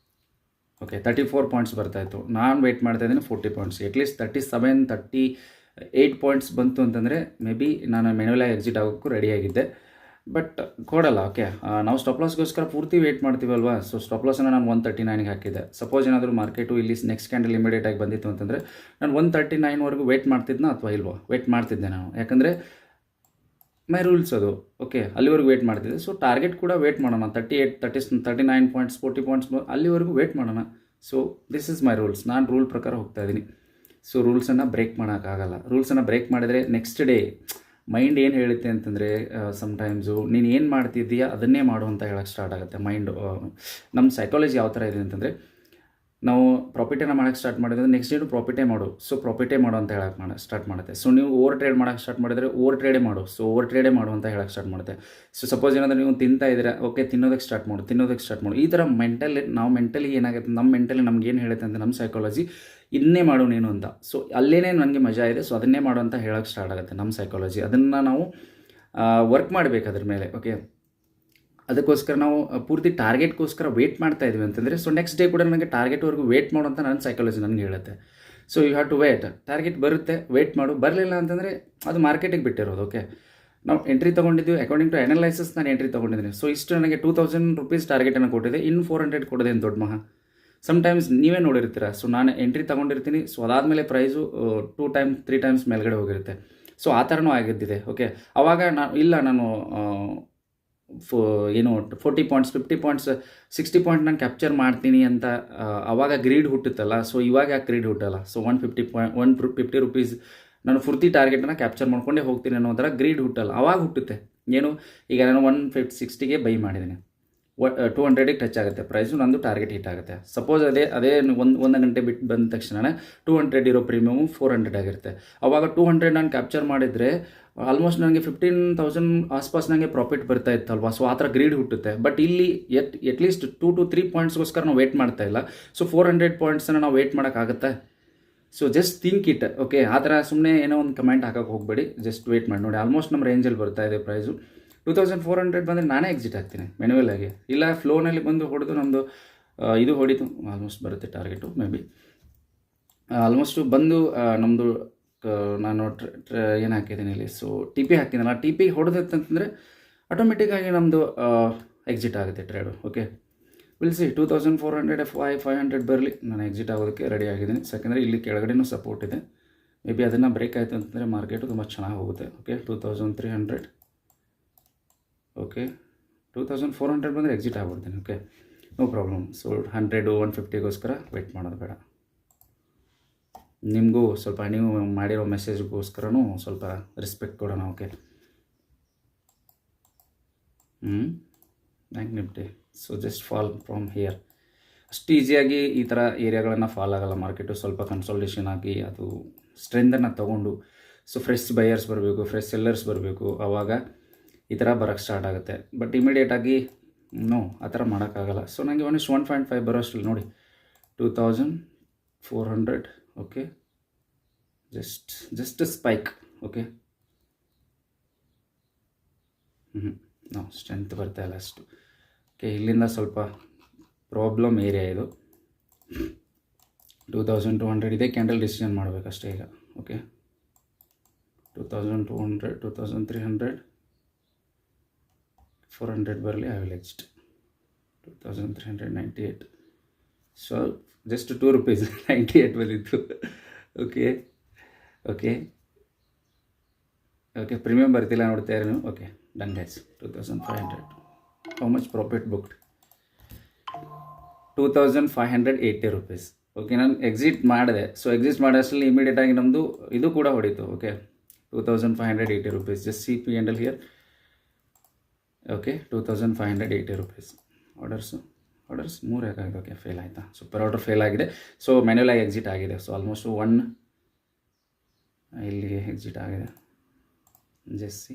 ಓಕೆ, 34 ಪಾಯಿಂಟ್ಸ್ ಬರ್ತಾಯಿತ್ತು. ನಾನು ವೆಯ್ಟ್ ಮಾಡ್ತಾಯಿದ್ದೀನಿ 40 ಪಾಯಿಂಟ್ಸ್. ಅಟ್ಲೀಸ್ಟ್ 37, 38 ಪಾಯಿಂಟ್ಸ್ ಬಂತು ಅಂತಂದರೆ ಮೇ ಬಿ ನಾನು ಮೆನುವಲಾಗಿ ಎಕ್ಸಿಟ್ ಆಗೋಕ್ಕೂ ರೆಡಿಯಾಗಿದ್ದೆ. ಬಟ್ ಕೊಡಲ್ಲ. ಓಕೆ, ನಾವು ಸ್ಟಾಪ್ ಲಾಸ್ಗೋಸ್ಕರ ಪೂರ್ತಿ ವೆಯ್ಟ್ ಮಾಡ್ತೀವಲ್ವಾ. ಸೊ ಸ್ಟಾಪ್ ಲಾಸನ್ನು ನಾನು 139ಗೆ ಹಾಕಿದ್ದೆ. ಸಪೋಸ್ ಏನಾದರೂ ಮಾರ್ಕೆಟು ಇಲ್ಲಿ ನೆಕ್ಸ್ಟ್ ಕ್ಯಾಂಡಲ್ ಇಮಿಡಿಯೇಟಾಗಿ ಬಂದಿತ್ತು ಅಂತಂದರೆ ನಾನು 139ವರೆಗೂ ವೆಯ್ಟ್ ಮಾಡ್ತಿದ್ನಾ ಅಥವಾ ಇಲ್ವಾ? ವೆಯ್ಟ್ ಮಾಡ್ತಿದ್ದೆ ನಾನು, ಯಾಕಂದರೆ ಮೈ ರೂಲ್ಸ್ ಅದು. ಓಕೆ, ಅಲ್ಲಿವರೆಗೂ ವೆಯ್ಟ್ ಮಾಡ್ತಿದ್ದೆ. ಸೊ ಟಾರ್ಗೆಟ್ ಕೂಡ ವೆಯ್ಟ್ ಮಾಡೋಣ, 39 ಪಾಯಿಂಟ್ಸ್, 40 ಪಾಯಿಂಟ್ಸ್ ಅಲ್ಲಿವರೆಗೂ ವೆಯ್ಟ್ ಮಾಡೋಣ. So this is my rules. ನಾನು ರೂಲ್ ಪ್ರಕಾರ ಹೋಗ್ತಾ ಇದ್ದೀನಿ. ಸೊ ರೂಲ್ಸನ್ನು ಬ್ರೇಕ್ ಮಾಡೋಕ್ಕಾಗಲ್ಲ. ರೂಲ್ಸನ್ನು ಬ್ರೇಕ್ ಮಾಡಿದರೆ ನೆಕ್ಸ್ಟ್ ಡೇ ಮೈಂಡ್ ಏನು ಹೇಳುತ್ತೆ ಅಂತಂದರೆ, ಸಮ್ಟೈಮ್ಸು ನೀನು ಏನು ಮಾಡ್ತಿದ್ದೀಯಾ ಅದನ್ನೇ ಮಾಡು ಅಂತ ಹೇಳೋಕ್ಕೆ ಸ್ಟಾರ್ಟ್ ಆಗುತ್ತೆ ಮೈಂಡು. ನಮ್ಮ ಸೈಕಾಲಜಿ ಯಾವ ಥರ ಇದೆ ಅಂತಂದರೆ, ನಾವು ಪ್ರಾಫಿಟನ್ನು ಮಾಡೋಕ್ಕೆ ಸ್ಟಾರ್ಟ್ ಮಾಡಿದ್ರೆ ನೆಕ್ಸ್ಟ್ ಡೇನು ಪ್ರಾಫಿಟೇ ಮಾಡು, ಸೊ ಪ್ರಾಫಿಟೇ ಮಾಡು ಅಂತ ಹೇಳಕ್ಕೆ ಸ್ಟಾರ್ಟ್ ಮಾಡುತ್ತೆ. ಸೊ ನೀವು ಓವರ್ ಟ್ರೇಡ್ ಮಾಡೋಕ್ಕೆ ಸ್ಟಾರ್ಟ್ ಮಾಡಿದರೆ ಓವರ್ ಟ್ರೇಡೇ ಮಾಡು, ಸೊ ಓವರ್ ಟ್ರೇಡೇ ಮಾಡು ಅಂತ ಹೇಳಕ್ಕೆ ಸ್ಟಾರ್ಟ್ ಮಾಡುತ್ತೆ. ಸೊ ಸಪೋಸ್ ಏನಾದರೂ ನೀವು ತಿಂತಾ ಇದ್ದೀರಾ, ಓಕೆ ತಿನ್ನೋದಕ್ಕೆ ಸ್ಟಾರ್ಟ್ ಮಾಡು. ಈ ಥರ ಮೆಂಟಲಿ ಏನಾಗುತ್ತೆ, ನಮ್ಮ ಮೆಂಟಲಿ ನಮ್ಗೆ ಏನು ಹೇಳುತ್ತೆ ಅಂತ ನಮ್ಮ ಸೈಕಾಲಜಿ, ಇದನ್ನೇ ಮಾಡು ನೀನು ಅಂತ. ಸೊ ಅಲ್ಲೇ ನನಗೆ ಮಜಾ ಇದೆ, ಸೊ ಅದನ್ನೇ ಮಾಡು ಅಂತ ಹೇಳೋಕ್ಕೆ ಸ್ಟಾರ್ಟ್ ಆಗುತ್ತೆ ನಮ್ಮ ಸೈಕಾಲಜಿ. ಅದನ್ನು ನಾವು ವರ್ಕ್ ಮಾಡಬೇಕು ಅದ್ರ ಮೇಲೆ. ಓಕೆ, ಅದಕ್ಕೋಸ್ಕರ ನಾವು ಪೂರ್ತಿ ಟಾರ್ಗೆಟ್ಗೋಸ್ಕರ ವೆಯ್ಟ್ ಮಾಡ್ತಾ ಇದ್ವಿ ಅಂತಂದರೆ, ಸೊ ನೆಕ್ಸ್ಟ್ ಡೇ ಕೂಡ ನನಗೆ ಟಾರ್ಗೆಟ್ವರೆಗೂ ವೆಯ್ಟ್ ಮಾಡು ಅಂತ ನನ್ನ ಸೈಕಾಲಜಿ ನನಗೆ ಹೇಳುತ್ತೆ. So you have to wait. Target ಬರುತ್ತೆ, ವೆಯ್ಟ್ ಮಾಡು. ಬರಲಿಲ್ಲ ಅಂತಂದರೆ ಅದು ಮಾರ್ಕೆಟಿಗೆ ಬಿಟ್ಟಿರೋದು. ಓಕೆ, ನಾವು ಎಂಟ್ರಿ ತೊಗೊಂಡಿದ್ವಿ, ಅಕಾರ್ಡಿಂಗ್ ಟು ಅನಲೈಸಿಸ್ ನಾನು ಎಂಟ್ರಿ ತೊಗೊಂಡಿದ್ದೀನಿ. ಸೊ ಇಷ್ಟು ನನಗೆ 2000 ರೂಪೀಸ್ ಟಾರ್ಗೆಟನ್ನು ಕೊಟ್ಟಿದೆ, ಇನ್ನು 400 ಕೊಡೋದೇ ದೊಡ್ಡ ಮಹಾ. ಸಮ್ಟೈಮ್ಸ್ ನೀವೇ ನೋಡಿರ್ತೀರ. ಸೊ ನಾನು ಎಂಟ್ರಿ ತೊಗೊಂಡಿರ್ತೀನಿ, ಸೊ ಅದಾದಮೇಲೆ ಪ್ರೈಸು 2 ಟೈಮ್ಸ್ 3 ಟೈಮ್ಸ್ ಮೇಲ್ಗಡೆ ಹೋಗಿರುತ್ತೆ. ಸೊ ಆ ಥರನೂ ಆಗಿದ್ದಿದೆ. ಓಕೆ, ಆವಾಗ ನಾನು 40 ಪಾಯಿಂಟ್ಸ್ 50 ಪಾಯಿಂಟ್ಸ್ 60 ಪಾಯಿಂಟ್ ನಾನು ಕ್ಯಾಪ್ಚರ್ ಮಾಡ್ತೀನಿ ಅಂತ ಆವಾಗ ಗ್ರೀಡ್ ಹುಟ್ಟುತ್ತಲ್ಲ. ಸೊ ಇವಾಗ ಯಾಕೆ ಗ್ರೀಡ್ ಹುಟ್ಟಲ್ಲ? ಸೊ 150 ರೂಪೀಸ್ ನಾನು ಪೂರ್ತಿ ಟಾರ್ಗೆಟನ್ನು ಕ್ಯಾಪ್ಚರ್ ಮಾಡ್ಕೊಂಡೇ ಹೋಗ್ತೀನಿ ಅನ್ನೋ ಥರ ಗ್ರೀಡ್ ಹುಟ್ಟಲ್ಲ. ಆವಾಗ ಹುಟ್ಟುತ್ತೆ. ಈಗ ನಾನು 160ಗೆ ಬೈ ಮಾಡಿದ್ದೀನಿ, 200ಗೆ ಟಚ್ ಆಗುತ್ತೆ ಪ್ರೈಸು, ನಂದು ಟಾರ್ಗೆಟ್ ಹಿಟ್ ಆಗುತ್ತೆ. ಸಪೋಸ್ ಅದೇ ಒಂದು ಗಂಟೆ ಬಿಟ್ಟು ಬಂದ ತಕ್ಷಣ 200 ಇರೋ ಪ್ರೀಮಿಯಮು 400 ಆಗಿರುತ್ತೆ. ಆವಾಗ 200 ನಾನು ಕ್ಯಾಪ್ಚರ್ ಮಾಡಿದರೆ ಆಲ್ಮೋಸ್ಟ್ ನನಗೆ 15,000 ಆಸ್ಪಾಸ್ ನನಗೆ ಪ್ರಾಫಿಟ್ ಬರ್ತಾ ಇತ್ತಲ್ವಾ. ಸೊ ಆ ಥರ ಗ್ರೀಡ್ ಹುಟ್ಟುತ್ತೆ. ಬಟ್ ಇಲ್ಲಿ ಅಟ್ಲೀಸ್ಟ್ 2 to 3 ಪಾಯಿಂಟ್ಸ್ಗೋಸ್ಕರ ನಾವು ವೆಯ್ಟ್ ಮಾಡ್ತಾ ಇಲ್ಲ. ಸೊ 400 ಪಾಯಿಂಟ್ಸನ್ನು ನಾವು ವೆಯ್ಟ್ ಮಾಡೋಕ್ಕಾಗತ್ತೆ? So just think it. Okay, ಆ ಥರ ಸುಮ್ಮನೆ ಏನೋ ಒಂದು ಕಮೆಂಟ್ ಹಾಕೋಕ್ಕೆ ಹೋಗಬೇಡಿ, ಜಸ್ಟ್ ವೆಯ್ಟ್ ಮಾಡಿ ನೋಡಿ. ಆಲ್ಮೋಸ್ಟ್ ನಮ್ಮ ರೇಂಜಲ್ಲಿ ಬರ್ತಾ ಇದೆ ಪ್ರೈಸು. 2400 ಬಂದರೆ ನಾನೇ ಎಕ್ಸಿಟ್ ಆಗ್ತೀನಿ ಮೆನುವಲ್ ಆಗಿ. ಇಲ್ಲ ಫ್ಲೋನಲ್ಲಿ ಬಂದು ಹೊಡೆದು ನಮ್ಮದು ಇದು ಹೊಡಿತು, ಆಲ್ಮೋಸ್ಟ್ ಬರುತ್ತೆ ಟಾರ್ಗೆಟು ಮೇ ಬಿ. ಆಲ್ಮೋಸ್ಟು ಬಂದು ನಮ್ಮದು ನಾನು ಏನು ಹಾಕಿದ್ದೀನಿ ಇಲ್ಲಿ, ಸೊ TP ಹಾಕಿದ್ದೀನಲ್ಲ, TP ಹೊಡೆದಿತ್ತಂತಂದರೆ ಆಟೋಮೆಟಿಕ್ಕಾಗಿ ನಮ್ಮದು ಎಕ್ಸಿಟ್ ಆಗುತ್ತೆ ಟ್ರೇಡು. ಓಕೆ, ವಿಲ್ಸಿ 2400 500 ಬರಲಿ, ನಾನು ಎಕ್ಸಿಟ್ ಆಗೋದಕ್ಕೆ ರೆಡಿ ಆಗಿದ್ದೀನಿ. ಯಾಕೆಂದರೆ ಇಲ್ಲಿ ಕೆಳಗಡೆನೂ ಸಪೋರ್ಟ್ ಇದೆ. ಮೇ ಬಿ ಅದನ್ನು ಬ್ರೇಕ್ ಆಯಿತು ಅಂತಂದರೆ ಮಾರ್ಕೆಟು ತುಂಬ ಚೆನ್ನಾಗಿ ಹೋಗುತ್ತೆ. ಓಕೆ, 2300. ಓಕೆ, 2400 ಬಂದರೆ ಎಕ್ಸಿಟ್ ಆಗ್ಬಿಡ್ತೀನಿ. Okay, no problem. ಸೊ 100 150ಗೋಸ್ಕರ ವೆಯ್ಟ್ ಮಾಡೋದು ಬೇಡ. ನಿಮಗೂ ಸ್ವಲ್ಪ ನೀವು ಮಾಡಿರೋ ಮೆಸೇಜ್ಗೋಸ್ಕರನೂ ಸ್ವಲ್ಪ ರೆಸ್ಪೆಕ್ಟ್ ಕೊಡೋಣ. Okay, bank Nifty so just fall from here. ಅಷ್ಟು ಈಸಿಯಾಗಿ ಈ ಥರ ಏರಿಯಾಗಳನ್ನು ಫಾಲ್ ಆಗೋಲ್ಲ. ಮಾರ್ಕೆಟು ಸ್ವಲ್ಪ ಕನ್ಸಾಲ್ಟೇಷನ್ ಆಗಿ ಅದು ಸ್ಟ್ರೆಂತನ್ನು ತೊಗೊಂಡು, ಸೊ ಫ್ರೆಶ್ ಬಯರ್ಸ್ ಬರಬೇಕು, ಫ್ರೆಶ್ ಸೆಲ್ಲರ್ಸ್ ಬರಬೇಕು, ಆವಾಗ ಈ ಥರ ಬರೋಕ್ಕೆ ಸ್ಟಾರ್ಟ್ ಆಗುತ್ತೆ. ಬಟ್ ಇಮಿಡಿಯೇಟಾಗಿ ನೋ, ಆ ಥರ ಮಾಡೋಕ್ಕಾಗಲ್ಲ. ಸೊ ನನಗೆ 1.5 ಬರೋಷ್ಟು ನೋಡಿ, 2400. Okay, just spike. Okay, no strength ಬರ್ತಾ ಇಲ್ಲ ಅಷ್ಟು. ಓಕೆ, ಇಲ್ಲಿಂದ ಸ್ವಲ್ಪ ಪ್ರಾಬ್ಲಮ್ ಏರಿಯಾ ಇದು. 2200 ಇದೇ ಕ್ಯಾಂಡಲ್ ಡಿಸಿಷನ್ ಮಾಡಬೇಕಷ್ಟೇ ಈಗ. ಓಕೆ, 2200, 2300, 400 ಬರಲಿ. I will exit. 2398. So just 2 rupees 98 ಬಂದಿತ್ತು. ಓಕೆ ಓಕೆ ಓಕೆ, ಪ್ರೀಮಿಯಮ್ ಬರ್ತಿಲ್ಲ ನೋಡ್ತಾ ಇರಿ ನೀವು. Okay, done guys. 2500. How much profit booked? 2580 rupees. Okay, ನಾನು ಎಕ್ಸಿಟ್ ಮಾಡಿದೆ. ಸೊ ಎಕ್ಸಿಟ್ ಮಾಡೋಷ್ಟರಲ್ಲಿ ಇಮಿಡಿಯೇಟಾಗಿ ನಮ್ಮದು ಇದು ಕೂಡ ಹೊಡೀತು. Okay, 2580 rupees. Just see P and L here. Okay, 2580 rupees. Orders 3 ಯಾಕಾಗಿದೆ? ಓಕೆ, ಫೇಲ್ ಆಯಿತಾ? ಸೂಪರ್, ಆರ್ಡರ್ ಫೇಲ್ ಆಗಿದೆ. ಸೊ ಮ್ಯಾನ್ಯುಯಲ್ ಆಗಿ ಎಕ್ಸಿಟ್ ಆಗಿದೆ. ಸೊ ಆಲ್ಮೋಸ್ಟ್ 1 ಇಲ್ಲಿ ಎಕ್ಸಿಟ್ ಆಗಿದೆ. ಜಸ್ಟ್ ಸಿ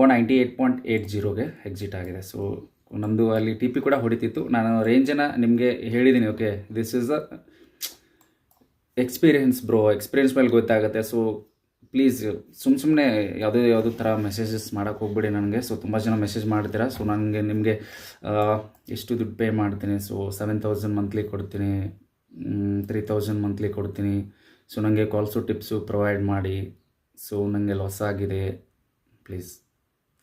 198.80ಗೆ ಎಕ್ಸಿಟ್ ಆಗಿದೆ. ಸೊ ನಮ್ಮದು ಅಲ್ಲಿ ಟಿ ಪಿ ಕೂಡ ಹೊಡಿತಿತ್ತು. ನಾನು ರೇಂಜನ್ನು ನಿಮಗೆ ಹೇಳಿದ್ದೀನಿ. Okay, this is a experience bro. Experience ಮೇಲೆ ಗೊತ್ತಾಗುತ್ತೆ. ಸೊ ಪ್ಲೀಸ್ ಸುಮ್ಮನೆ ಯಾವುದೋ ಥರ ಮೆಸೇಜಸ್ ಮಾಡೋಕ್ಕೆ ಹೋಗ್ಬಿಡಿ ನನಗೆ. ಸೊ ತುಂಬ ಜನ ಮೆಸೇಜ್ ಮಾಡ್ತೀರಾ. ಸೊ ನನಗೆ ನಿಮಗೆ ಎಷ್ಟು ದುಡ್ಡು ಪೇ ಮಾಡ್ತೀನಿ? ಸೊ 7000 ಮಂತ್ಲಿ ಕೊಡ್ತೀನಿ, 3000 ಮಂತ್ಲಿ ಕೊಡ್ತೀನಿ. ಸೊ ನನಗೆ ಕಾಲ್ಸು ಟಿಪ್ಸು ಪ್ರೊವೈಡ್ ಮಾಡಿ. ಸೊ ನನಗೆ ಲಾಸ್ ಆಗಿದೆ. Please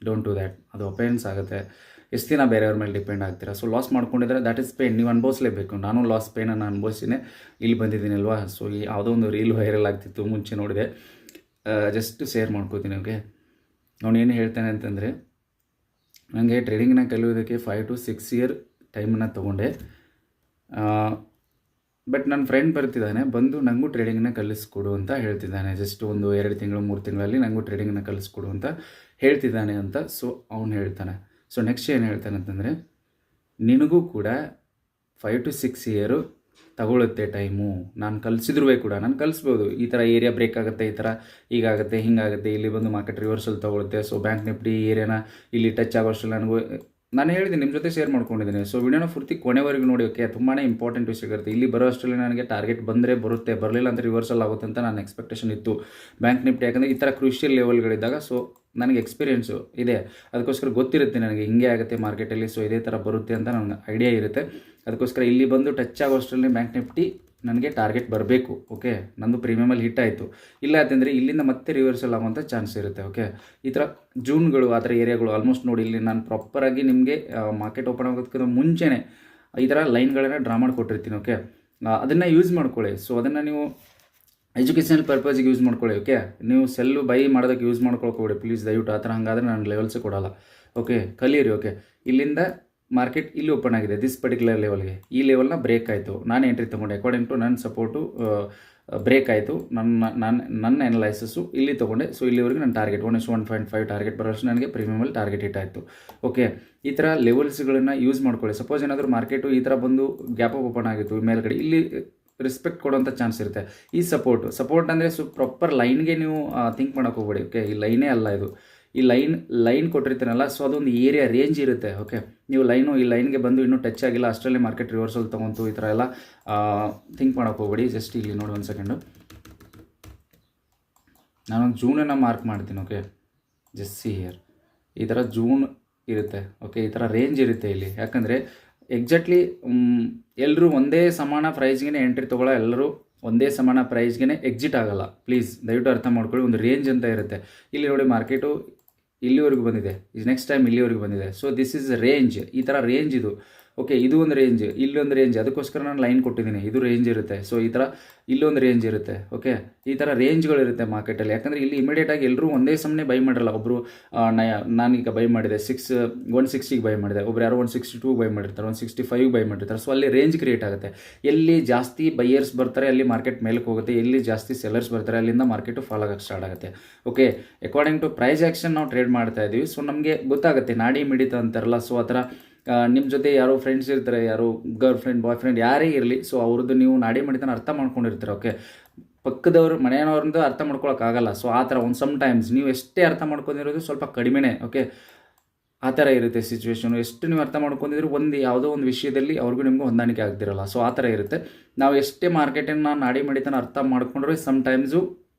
don't do that. ಅದು ಅಪೇರೆನ್ಸ್ ಆಗುತ್ತೆ. ಎಷ್ಟು ದಿನ ಬೇರೆಯವ್ರ ಮೇಲೆ ಡಿಪೆಂಡ್ ಆಗ್ತೀರಾ? ಸೊ ಲಾಸ್ ಮಾಡ್ಕೊಂಡಿದ್ರೆ ದ್ಯಾಟ್ ಇಸ್ ಪೇನ್. ನೀವು ಅನುಭವಿಸಲೇಬೇಕು. ನಾನು ಲಾಸ್ ಪೇನನ್ನು ಅನುಭವಿಸಿನೇ ಇಲ್ಲಿ ಬಂದಿದ್ದೀನಿ ಅಲ್ವಾ. ಸೊ ಯಾವುದೋ ಒಂದು ರೀಲ್ ವೈರಲ್ ಆಗ್ತಿತ್ತು, ಮುಂಚೆ ನೋಡಿದೆ. ಜಸ್ಟ್ ಶೇರ್ ಮಾಡ್ಕೋತೀನಿ. ಓಕೆ, ನಾನು ಏನು ಹೇಳ್ತೇನೆ ಅಂತಂದರೆ, ನನಗೆ ಟ್ರೇಡಿಂಗ್ನ ಕಲಿಯೋದಕ್ಕೆ 5 to 6 year ಟೈಮನ್ನು ತೊಗೊಂಡೆ. ಬಟ್ ನನ್ನ ಫ್ರೆಂಡ್ ಬರ್ತಿದ್ದಾನೆ, ಬಂದು ನನಗೂ ಟ್ರೇಡಿಂಗ್ನ ಕಲಿಸ್ಕೊಡು ಅಂತ ಹೇಳ್ತಿದ್ದಾನೆ. ಜಸ್ಟ್ ಒಂದು 2 ತಿಂಗಳು 3 ತಿಂಗಳಲ್ಲಿ ನನಗೂ ಟ್ರೇಡಿಂಗ್ನ ಕಲಿಸ್ಕೊಡು ಅಂತ ಹೇಳ್ತಿದ್ದಾನೆ ಅಂತ. ಸೊ ಅವ್ನು ಹೇಳ್ತಾನೆ. ಸೊ ನೆಕ್ಸ್ಟ್ ಏನು ಹೇಳ್ತಾನೆ ಅಂತಂದರೆ, ನಿನಗೂ ಕೂಡ 5 to 6 year ತಗೊಳುತ್ತೆ ಟೈಮು. ನಾನು ಕಲಿಸಿದ್ರೂ ಕೂಡ ನಾನು ಕಲಿಸ್ಬೋದು. ಈ ಥರ ಏರಿಯಾ ಬ್ರೇಕ್ ಆಗುತ್ತೆ, ಈ ಥರ ಹೀಗಾಗುತ್ತೆ, ಹಿಂಗಾಗುತ್ತೆ, ಇಲ್ಲಿ ಬಂದು ಮಾರ್ಕೆಟ್ ರಿವರ್ಸಲ್ ತೊಗೊಳುತ್ತೆ. ಸೊ ಬ್ಯಾಂಕ್ ನಿಫ್ಟಿ ಏರಿಯಾನ ಇಲ್ಲಿ ಟಚ್ ಆಗೋಷ್ಟರಲ್ಲಿ ನಾನು ಹೇಳಿದ್ದೀನಿ, ನಿಮ್ಮ ಜೊತೆ ಶೇರ್ ಮಾಡ್ಕೊಂಡಿದ್ದೀನಿ. ಸೊ ವಿಡಿಯೋನ ಪೂರ್ತಿ ಕೊನೆವರೆಗೂ ನೋಡಿ. ಓಕೆ, ತುಂಬಾ ಇಂಪಾರ್ಟೆಂಟ್ ವಿಷಯಗಳಿರುತ್ತೆ. ಇಲ್ಲಿ ಬರೋ ಅಷ್ಟರಲ್ಲಿ ನನಗೆ ಟಾರ್ಗೆಟ್ ಬಂದರೆ ಬರುತ್ತೆ, ಬರಲಿಲ್ಲ ಅಂತ ರಿವರ್ಸಲ್ ಆಗುತ್ತೆ ಅಂತ ನನ್ನ ಎಕ್ಸ್ಪೆಕ್ಟೇಷನ್ ಇತ್ತು ಬ್ಯಾಂಕ್ ನಿಫ್ಟಿ. ಯಾಕಂದರೆ ಈ ಥರ ಕ್ರೂಷಿಯಲ್ ಲೆವೆಲ್ಗಳಿದ್ದಾಗ ಸೊ ನನಗೆ ಎಕ್ಸ್ಪೀರಿಯೆನ್ಸು ಇದೆ. ಅದಕ್ಕೋಸ್ಕರ ಗೊತ್ತಿರುತ್ತೆ ನನಗೆ ಹಿಂಗೆ ಆಗುತ್ತೆ ಮಾರ್ಕೆಟಲ್ಲಿ. ಸೊ ಇದೇ ಥರ ಬರುತ್ತೆ ಅಂತ ನನಗೆ ಐಡಿಯಾ ಇರುತ್ತೆ. ಅದಕ್ಕೋಸ್ಕರ ಇಲ್ಲಿ ಬಂದು ಟಚ್ ಆಗೋಷ್ಟರಲ್ಲಿ ಬ್ಯಾಂಕ್ ನಿಫ್ಟಿ ನನಗೆ ಟಾರ್ಗೆಟ್ ಬರಬೇಕು. ಓಕೆ, ನಂದು ಪ್ರೀಮಿಯಮಲ್ಲಿ ಹಿಟ್ ಆಯಿತು. ಇಲ್ಲ ಅಂತಂದರೆ ಇಲ್ಲಿಂದ ಮತ್ತೆ ರಿವರ್ಸಲ್ ಆಗುವಂಥ ಚಾನ್ಸ್ ಇರುತ್ತೆ. ಓಕೆ, ಈ ಥರ ಜೂನ್ಗಳು ಆ ಥರ ಏರಿಯಾಗಳು ಆಲ್ಮೋಸ್ಟ್ ನೋಡಿ. ಇಲ್ಲಿ ನಾನು ಪ್ರಾಪರಾಗಿ ನಿಮಗೆ ಮಾರ್ಕೆಟ್ ಓಪನ್ ಆಗೋದಕ್ಕಿಂತ ಮುಂಚೆನೇ ಈ ಥರ ಲೈನ್ಗಳನ್ನು ಡ್ರಾ ಮಾಡಿಕೊಟ್ಟಿರ್ತೀನಿ. ಓಕೆ, ಅದನ್ನು ಯೂಸ್ ಮಾಡ್ಕೊಳ್ಳಿ. ಸೊ ಅದನ್ನು ನೀವು ಎಜುಕೇಷನಲ್ ಪರ್ಪಸ್ಗೆ ಯೂಸ್ ಮಾಡ್ಕೊಳ್ಳಿ. ಓಕೆ, ನೀವು ಸೆಲ್ಲು ಬೈ ಮಾಡೋದಕ್ಕೆ ಯೂಸ್ ಮಾಡ್ಕೊಳಕ್ಕೆ ಹೋಗಿ ಪ್ಲೀಸ್ ದಯವಿಟ್ಟು. ಆ ಥರ ಹಂಗಾದರೆ ನಾನು ಲೆವೆಲ್ಸೇ ಕೊಡೋಲ್ಲ. ಓಕೆ, ಕಲೀರಿ. ಓಕೆ, ಇಲ್ಲಿಂದ ಮಾರ್ಕೆಟ್ ಇಲ್ಲಿ ಓಪನ್ ಆಗಿದೆ ದಿಸ್ ಪರ್ಟಿಕ್ಯುಲರ್ ಲೆವೆಲ್ಗೆ. ಈ ಲೆವೆಲ್ನ ಬ್ರೇಕ್ ಆಯಿತು, ನಾನು ಎಂಟ್ರಿ ತೊಗೊಂಡೆ. ಅಕಾರ್ಡಿಂಗ್ ಟು ನನ್ನ ಸಪೋರ್ಟು ಬ್ರೇಕ್ ಆಯಿತು. ನನ್ನ ಅನಲೈಸಸ್ಸು ಇಲ್ಲಿ ತೊಗೊಂಡೆ. ಸೊ ಇಲ್ಲಿವರೆಗೆ ನನ್ನ ಟಾರ್ಗೆಟ್ 1:1.5 ಟಾರ್ಗೆಟ್ ಬರೋಷ್ಟು ನನಗೆ ಪ್ರೀಮಿಯಮಲ್ಲಿ ಟಾರ್ಗೆಟ್ ಹಿಟ್ ಆಯಿತು. ಓಕೆ, ಈ ಥರ ಲೆವೆಲ್ಸ್ಗಳನ್ನು ಯೂಸ್ ಮಾಡ್ಕೊಳ್ಳಿ. ಸಪೋಸ್ ಏನಾದರೂ ಮಾರ್ಕೆಟು ಈ ಥರ ಬಂದು ಗ್ಯಾಪ್ ಓಪನ್ ಆಗಿತ್ತು ಮೇಲ್ಗಡೆ, ಇಲ್ಲಿ ರೆಸ್ಪೆಕ್ಟ್ ಕೊಡೋಂಥ ಚಾನ್ಸ್ ಇರುತ್ತೆ. ಈ ಸಪೋರ್ಟ್ ಅಂದರೆ ಪ್ರಾಪರ್ ಲೈನ್ಗೆ ನೀವು ಥಿಂಕ್ ಮಾಡೋಕೆ ಹೋಗ್ಬೇಡಿ. ಓಕೆ, ಈ ಲೈನೇ ಅಲ್ಲ ಇದು. ಈ ಲೈನ್ ಕೊಟ್ಟಿರ್ತೀನಲ್ಲ, ಸೊ ಅದೊಂದು ಏರಿಯಾ ರೇಂಜ್ ಇರುತ್ತೆ. ಓಕೆ, ನೀವು ಈ ಲೈನ್ಗೆ ಬಂದು ಇನ್ನೂ ಟಚ್ ಆಗಿಲ್ಲ, ಅಷ್ಟರಲ್ಲಿ ಮಾರ್ಕೆಟ್ ರಿವರ್ಸಲ್ ತೊಗೊಂತು, ಈ ಥರ ಎಲ್ಲ ಥಿಂಕ್ ಮಾಡೋಕೆ ಹೋಗ್ಬೇಡಿ. ಜಸ್ಟ್ ಇಲ್ಲಿ ನೋಡಿ 1 ಸೆಕೆಂಡು, ನಾನೊಂದು ಜೂನನ್ನು ಮಾರ್ಕ್ ಮಾಡ್ತೀನಿ. Okay, just see here. ಈ ಥರ ಜೂನ್ ಇರುತ್ತೆ. ಓಕೆ, ಈ ಥರ ರೇಂಜ್ ಇರುತ್ತೆ ಇಲ್ಲಿ. ಯಾಕಂದರೆ ಎಕ್ಸಾಕ್ಟ್ಲಿ ಎಲ್ಲರೂ ಒಂದೇ ಸಮಾನ ಪ್ರೈಸ್ಗೆ ಎಂಟ್ರಿ ತೊಗೊಳ್ಳೋ, ಎಲ್ಲರೂ ಒಂದೇ ಸಮಾನ ಪ್ರೈಸ್ಗೆ ಎಕ್ಸಿಟ್ ಆಗೋಲ್ಲ. ಪ್ಲೀಸ್ ದಯವಿಟ್ಟು ಅರ್ಥ ಮಾಡ್ಕೊಳ್ಳಿ. ಒಂದು ರೇಂಜ್ ಅಂತ ಇರುತ್ತೆ. ಇಲ್ಲಿ ನೋಡಿ ಮಾರ್ಕೆಟು ಇಲ್ಲಿವರೆಗೂ ಬಂದಿದೆ, ನೆಕ್ಸ್ಟ್ ಟೈಮ್ ಇಲ್ಲಿವರೆಗೂ ಬಂದಿದೆ. So this is range. ಈ ಥರ ರೇಂಜ್ ಇದು. ಓಕೆ, ಇದು ಒಂದು ರೇಂಜ್, ಇಲ್ಲೊಂದು ರೇಂಜ್. ಅದಕ್ಕೋಸ್ಕರ ನಾನು ಲೈನ್ ಕೊಟ್ಟಿದ್ದೀನಿ. ಇದು ರೇಂಜ್ ಇರುತ್ತೆ. ಸೊ ಈ ಥರ ಇಲ್ಲೊಂದು ರೇಂಜ್ ಇರುತ್ತೆ. ಓಕೆ, ಈ ಥರ ರೇಂಜ್ಗಳಿರುತ್ತೆ ಮಾರ್ಕೆಟಲ್ಲಿ. ಯಾಕಂದರೆ ಇಲ್ಲಿ ಇಮಿಡಿಯೇಟಾಗಿ ಎಲ್ಲರೂ ಒಂದೇ ಸಮನೆ ಬೈ ಮಾಡಿರಲ್ಲ. ಒಬ್ಬರು ನಾನೀಗ ಬೈ ಮಾಡಿದೆ 160ಗೆ ಬೈ ಮಾಡಿದೆ, ಒಬ್ರು ಯಾರೋ 162 ಬೈ ಮಾಡಿರ್ತಾರೆ, 165 ಬೈ ಮಾಡಿರ್ತಾರೆ. ಸೊ ಅಲ್ಲಿ ರೇಂಜ್ ಕ್ರಿಯೇಟ್ ಆಗುತ್ತೆ. ಎಲ್ಲಿ ಜಾಸ್ತಿ ಬೈಯರ್ಸ್ ಬರ್ತಾರೆ ಅಲ್ಲಿ ಮಾರ್ಕೆಟ್ ಮೇಲಕ್ಕೆ ಹೋಗುತ್ತೆ, ಎಲ್ಲಿ ಜಾಸ್ತಿ ಸೆಲ್ಲರ್ಸ್ ಬರ್ತಾರೆ ಅಲ್ಲಿಂದ ಮಾರ್ಕೆಟು ಫಾಲ್ ಆಗೋಕ್ಕೆ ಸ್ಟಾರ್ಟ್ ಆಗುತ್ತೆ. Okay, according to price action ನಾವು ಟ್ರೇಡ್ ಮಾಡ್ತಾ ಇದ್ದೀವಿ. ಸೊ ನಮಗೆ ಗೊತ್ತಾಗುತ್ತೆ, ನಾಡಿ ಮಿಡಿತ ಅಂತಾರಲ್ಲ. ಸೊ ಆ ಥರ ನಿಮ್ಮ ಜೊತೆ ಯಾರೋ ಫ್ರೆಂಡ್ಸ್ ಇರ್ತಾರೆ, ಯಾರೋ ಗರ್ಲ್ ಫ್ರೆಂಡ್ ಬಾಯ್ ಫ್ರೆಂಡ್ ಯಾರೇ ಇರಲಿ, ಸೊ ಅವ್ರದ್ದು ನೀವು ನಾಡಿ ಮಿಡಿತನ ಅರ್ಥ ಮಾಡ್ಕೊಂಡಿರ್ತೀರ. ಓಕೆ, ಪಕ್ಕದವ್ರು ಮನೆಯವ್ರಿಂದ ಅರ್ಥ ಮಾಡ್ಕೊಳಕ್ಕಾಗಲ್ಲ. ಸೊ ಆ ಥರ ಒಂದು ಟೈಮ್ಸ್ ನೀವು ಎಷ್ಟೇ ಅರ್ಥ ಮಾಡ್ಕೊಂಡಿರೋದು ಸ್ವಲ್ಪ ಕಡಿಮೆನೇ. ಓಕೆ, ಆ ಥರ ಇರುತ್ತೆ ಸಿಚುವೇಶನು. ಎಷ್ಟು ನೀವು ಅರ್ಥ ಮಾಡ್ಕೊಂಡಿದ್ರೆ ಯಾವುದೋ ಒಂದು ವಿಷಯದಲ್ಲಿ ಅವ್ರಿಗೂ ನಿಮಗೂ ಹೊಂದಾಣಿಕೆ ಆಗ್ತಿರಲ್ಲ. ಸೊ ಆ ಥರ ಇರುತ್ತೆ. ನಾವು ಎಷ್ಟೇ ಮಾರ್ಕೆಟನ್ನು ನಾಡಿ ಮಿಡಿತನ ಅರ್ಥ ಮಾಡ್ಕೊಂಡ್ರೆ ಟೈಮ್ಸು